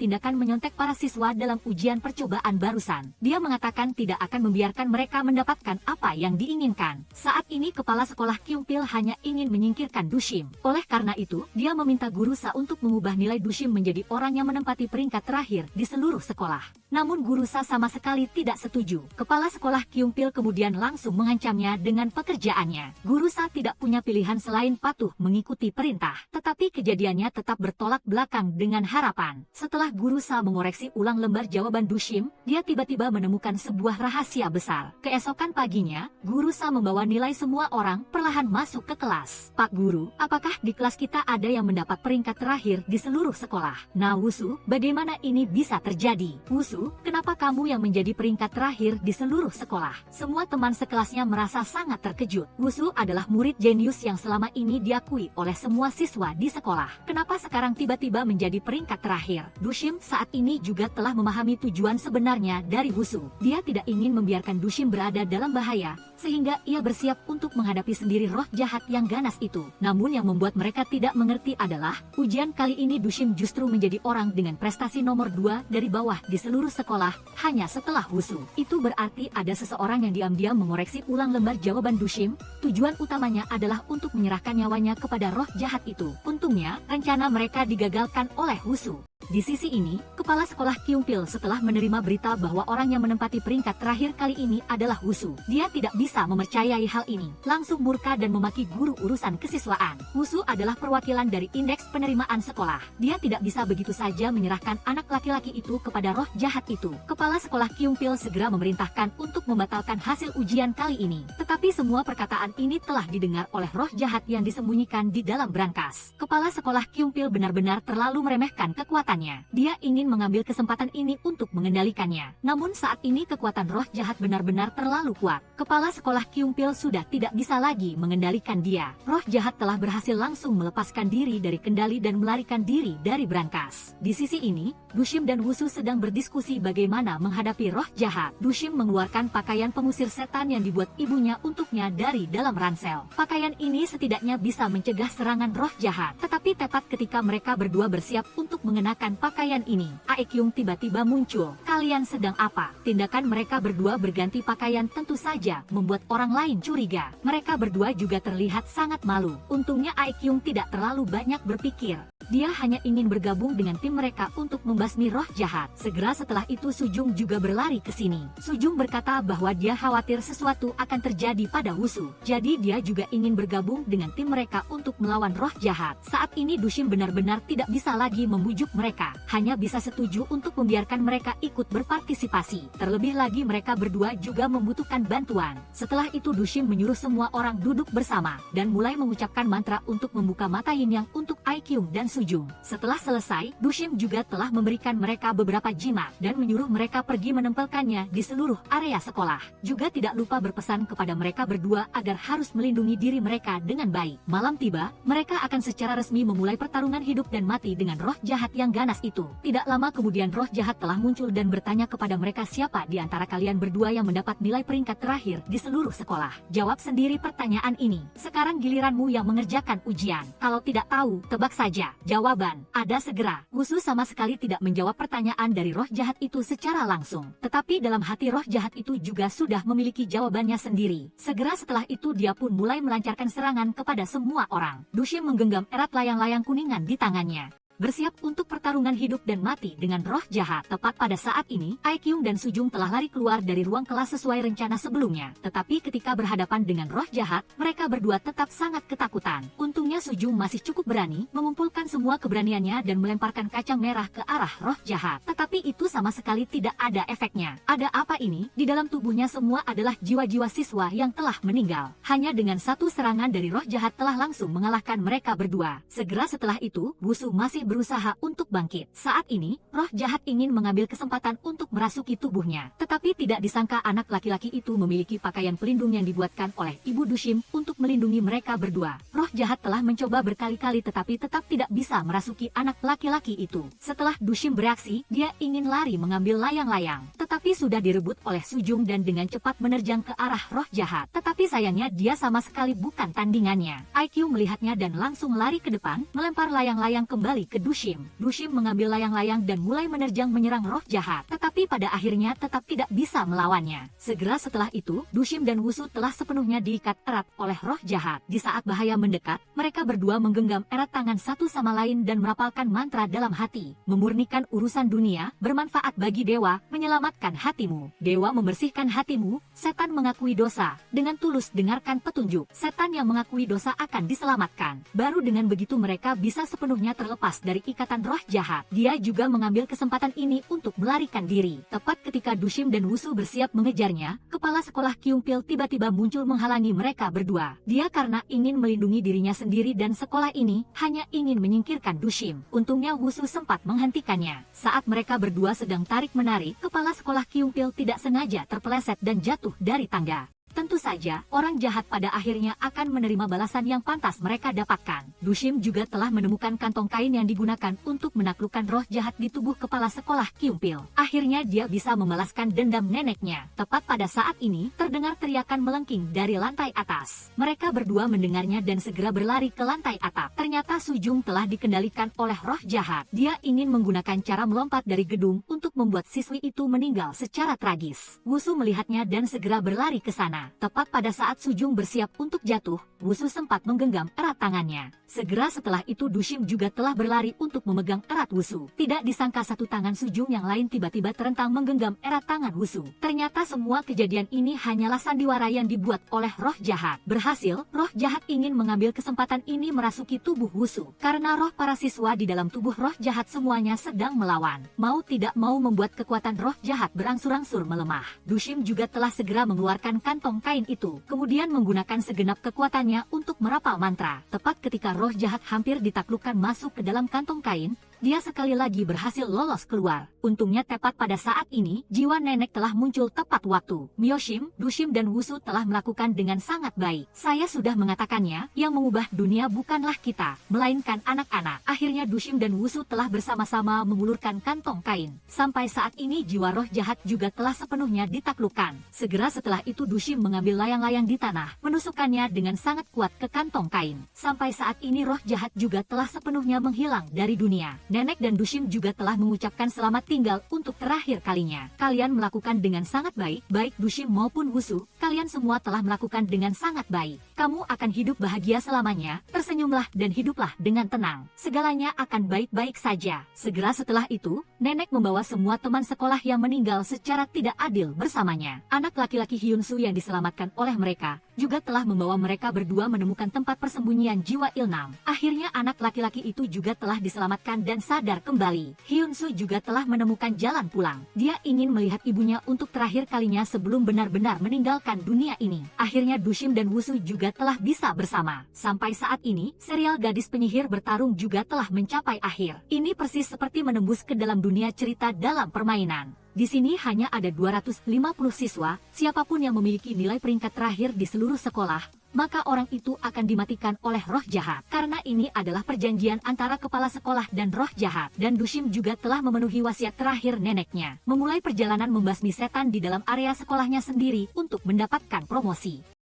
tindakan menyontek para siswa dalam ujian percobaan barusan. Dia mengatakan tidak akan membiarkan mereka mendapatkan apa yang diinginkan. Saat ini kepala sekolah Kyungpil hanya ingin menyingkirkan Dushim. Oleh karena itu, dia meminta guru Sa untuk mengubah nilai Dushim menjadi orang yang menempati peringkat terakhir di seluruh sekolah. Namun guru Sa sama sekali tidak setuju. Kepala sekolah Kyungpil kemudian langsung mengancamnya dengan pekerjaannya. Guru Sa tidak punya pilihan selain patuh mengikuti perintah. Tetapi kejadiannya tetap bertolak belakang dengan harapan. Setelah guru Sa mengoreksi ulang lembar jawaban Dushim, dia tiba-tiba menemukan sebuah rahasia besar. Keesokan paginya, guru Sa membawa nilai semua orang perlahan masuk ke kelas. Pak Guru, apakah di kelas kita ada yang mendapat peringkat terakhir di seluruh sekolah? Nah Wusu, bagaimana ini bisa terjadi? Wusu, kenapa kamu yang menjadi peringkat terakhir di seluruh sekolah? Semua teman sekelasnya merasa sangat terkejut. Wusu adalah murid jenius yang selama ini diakui oleh semua siswa di sekolah. Kenapa sekarang tiba-tiba menjadi peringkat terakhir? Dushim saat ini juga telah memahami tujuan sebenarnya dari Wusu. Dia tidak ingin membiarkan Dushim berada dalam bahaya, sehingga ia bersiap untuk menghadapi sendiri roh jahat yang ganas itu. Namun yang membuat mereka tidak mengerti adalah ujian kali ini Dushim justru menjadi orang dengan prestasi nomor 2 dari bawah di seluruh sekolah, hanya setelah Wusu. Itu berarti ada seseorang yang diam-diam mengoreksi ulang lembar jawaban Dushim. Tujuan utamanya adalah untuk menyerahkan nyawanya kepada roh jahat itu. Untungnya, rencana mereka digagalkan oleh Wusu. Di sisi ini, Kepala sekolah Kyungpil setelah menerima berita bahwa orang yang menempati peringkat terakhir kali ini adalah Wusu. Dia tidak bisa mempercayai hal ini, langsung murka dan memaki guru urusan kesiswaan. Wusu adalah perwakilan dari indeks penerimaan sekolah. Dia tidak bisa begitu saja menyerahkan anak laki-laki itu kepada roh jahat itu. Kepala sekolah Kyungpil segera memerintahkan untuk membatalkan hasil ujian kali ini. Tetapi semua perkataan ini telah didengar oleh roh jahat yang disembunyikan di dalam brankas. Kepala sekolah Kyungpil benar-benar terlalu meremehkan kekuatannya. Dia ingin mengambil kesempatan ini untuk mengendalikannya. Namun saat ini kekuatan roh jahat benar-benar terlalu kuat. Kepala sekolah Kyungpil sudah tidak bisa lagi mengendalikan dia. Roh jahat telah berhasil langsung melepaskan diri dari kendali dan melarikan diri dari brankas. Di sisi ini, Dushim dan Wusu sedang berdiskusi bagaimana menghadapi roh jahat. Dushim mengeluarkan pakaian pengusir setan yang dibuat ibunya untuknya dari dalam ransel. Pakaian ini setidaknya bisa mencegah serangan roh jahat. Tetapi tepat ketika mereka berdua bersiap untuk mengenakan pakaian ini, Aekyung tiba-tiba muncul. Kalian sedang apa? Tindakan mereka berdua berganti pakaian tentu saja membuat orang lain curiga. Mereka berdua juga terlihat sangat malu. Untungnya Aekyung tidak terlalu banyak berpikir. Dia hanya ingin bergabung dengan tim mereka untuk membasmi roh jahat. Segera setelah itu Sujung juga berlari ke sini. Sujung berkata bahwa dia khawatir sesuatu akan terjadi pada Wusu. Jadi dia juga ingin bergabung dengan tim mereka untuk melawan roh jahat. Saat ini Dushim benar-benar tidak bisa lagi membujuk mereka. Hanya bisa setuju untuk membiarkan mereka ikut berpartisipasi. Terlebih lagi mereka berdua juga membutuhkan bantuan. Setelah itu Dushim menyuruh semua orang duduk bersama dan mulai mengucapkan mantra untuk membuka mata Yin Yang untuk Aekyung dan Sujung. Setelah selesai, Dushim juga telah memberikan mereka beberapa jimat dan menyuruh mereka pergi menempelkannya di seluruh area sekolah. Juga tidak lupa berpesan kepada mereka berdua agar harus melindungi diri mereka dengan baik. Malam tiba, mereka akan secara resmi memulai pertarungan hidup dan mati dengan roh jahat yang ganas itu. Tidak lama kemudian roh jahat telah muncul dan bertanya kepada mereka siapa di antara kalian berdua yang mendapat nilai peringkat terakhir di seluruh sekolah. Jawab sendiri pertanyaan ini. Sekarang giliranmu yang mengerjakan ujian. Kalau tidak tahu, tebak saja. Jawaban ada segera. Wusu sama sekali tidak menjawab pertanyaan dari roh jahat itu secara langsung. Tetapi dalam hati roh jahat itu juga sudah memiliki jawabannya sendiri. Segera setelah itu dia pun mulai melancarkan serangan kepada semua orang. Dushim menggenggam erat layang-layang kuningan di tangannya. Bersiap untuk pertarungan hidup dan mati dengan roh jahat. Tepat pada saat ini, Aekyung dan Sujung telah lari keluar dari ruang kelas sesuai rencana sebelumnya. Tetapi ketika berhadapan dengan roh jahat, mereka berdua tetap sangat ketakutan. Untungnya Sujung masih cukup berani mengumpulkan semua keberaniannya dan melemparkan kacang merah ke arah roh jahat. Tetapi itu sama sekali tidak ada efeknya. Ada apa ini? Di dalam tubuhnya semua adalah jiwa-jiwa siswa yang telah meninggal. Hanya dengan satu serangan dari roh jahat telah langsung mengalahkan mereka berdua. Segera setelah itu, Wusu masih berusaha untuk bangkit. Saat ini, roh jahat ingin mengambil kesempatan untuk merasuki tubuhnya. Tetapi tidak disangka anak laki-laki itu memiliki pakaian pelindung yang dibuatkan oleh Ibu Dushim untuk melindungi mereka berdua. Roh jahat telah mencoba berkali-kali tetapi tetap tidak bisa merasuki anak laki-laki itu. Setelah Dushim bereaksi, dia ingin lari mengambil layang-layang. Tetapi sudah direbut oleh Sujung dan dengan cepat menerjang ke arah roh jahat. Tetapi sayangnya dia sama sekali bukan tandingannya. Aekyung melihatnya dan langsung lari ke depan, melempar layang-layang kembali ke Dushim. Dushim mengambil layang-layang dan mulai menerjang menyerang roh jahat. Tetapi pada akhirnya tetap tidak bisa melawannya. Segera setelah itu, Dushim dan Wusu telah sepenuhnya diikat erat oleh roh jahat. Di saat bahaya mendekat, mereka berdua menggenggam erat tangan satu sama lain dan merapalkan mantra dalam hati. Memurnikan urusan dunia, bermanfaat bagi dewa, menyelamatkan hatimu. Dewa membersihkan hatimu, setan mengakui dosa. Dengan tulus dengarkan petunjuk, setan yang mengakui dosa akan diselamatkan. Baru dengan begitu mereka bisa sepenuhnya terlepas dari ikatan roh jahat. Dia juga mengambil kesempatan ini untuk melarikan diri. Tepat ketika Dushim dan Wusu bersiap mengejarnya, kepala sekolah Kyungpil tiba-tiba muncul menghalangi mereka berdua. Dia karena ingin melindungi dirinya sendiri dan sekolah ini, hanya ingin menyingkirkan Dushim. Untungnya Wusu sempat menghentikannya. Saat mereka berdua sedang tarik-menarik, kepala sekolah Kyungpil tidak sengaja terpeleset dan jatuh dari tangga. Tentu saja, orang jahat pada akhirnya akan menerima balasan yang pantas mereka dapatkan. Dushim juga telah menemukan kantong kain yang digunakan untuk menaklukkan roh jahat di tubuh kepala sekolah Kyungpil. Akhirnya dia bisa membalaskan dendam neneknya. Tepat pada saat ini, terdengar teriakan melengking dari lantai atas. Mereka berdua mendengarnya dan segera berlari ke lantai atap. Ternyata Sujung telah dikendalikan oleh roh jahat. Dia ingin menggunakan cara melompat dari gedung untuk membuat siswi itu meninggal secara tragis. Wusu melihatnya dan segera berlari ke sana. Tepat pada saat Sujung bersiap untuk jatuh, Wusu sempat menggenggam erat tangannya. Segera setelah itu Dushim juga telah berlari untuk memegang erat Wusu. Tidak disangka satu tangan Sujung yang lain tiba-tiba terentang menggenggam erat tangan Wusu. Ternyata semua kejadian ini hanyalah sandiwara yang dibuat oleh roh jahat. Berhasil, roh jahat ingin mengambil kesempatan ini merasuki tubuh Wusu. Karena roh para siswa di dalam tubuh roh jahat semuanya sedang melawan. Mau tidak mau membuat kekuatan roh jahat berangsur-angsur melemah. Dushim juga telah segera mengeluarkan kantong kain itu, kemudian menggunakan segenap kekuatannya untuk merapal mantra. Tepat ketika roh jahat hampir ditaklukkan masuk ke dalam kantong kain, dia sekali lagi berhasil lolos keluar. Untungnya tepat pada saat ini, jiwa nenek telah muncul tepat waktu. Myoshim, Dushim dan Wusu telah melakukan dengan sangat baik. Saya sudah mengatakannya, yang mengubah dunia bukanlah kita, melainkan anak-anak. Akhirnya Dushim dan Wusu telah bersama-sama mengulurkan kantong kain. Sampai saat ini jiwa roh jahat juga telah sepenuhnya ditaklukkan. Segera setelah itu Dushim mengambil layang-layang di tanah, menusukkannya dengan sangat kuat ke kantong kain. Sampai saat ini roh jahat juga telah sepenuhnya menghilang dari dunia. Nenek dan Dushim juga telah mengucapkan selamat tinggal untuk terakhir kalinya. Kalian melakukan dengan sangat baik, baik Dushim maupun Wusu, kalian semua telah melakukan dengan sangat baik. Kamu akan hidup bahagia selamanya, tersenyumlah dan hiduplah dengan tenang. Segalanya akan baik-baik saja. Segera setelah itu, nenek membawa semua teman sekolah yang meninggal secara tidak adil bersamanya. Anak laki-laki Hyunsu yang diselamatkan oleh mereka, juga telah membawa mereka berdua menemukan tempat persembunyian jiwa Ilnam. Akhirnya anak laki-laki itu juga telah diselamatkan dan sadar kembali. Hyunsu juga telah menemukan jalan pulang. Dia ingin melihat ibunya untuk terakhir kalinya sebelum benar-benar meninggalkan dunia ini. Akhirnya Dushim dan Wusu juga telah bisa bersama. Sampai saat ini, serial Gadis Penyihir Bertarung juga telah mencapai akhir. Ini persis seperti menembus ke dalam dunia cerita dalam permainan. Di sini hanya ada 250 siswa, siapapun yang memiliki nilai peringkat terakhir di seluruh sekolah, maka orang itu akan dimatikan oleh roh jahat. Karena ini adalah perjanjian antara kepala sekolah dan roh jahat. Dan Dushim juga telah memenuhi wasiat terakhir neneknya, memulai perjalanan membasmi setan di dalam area sekolahnya sendiri untuk mendapatkan promosi.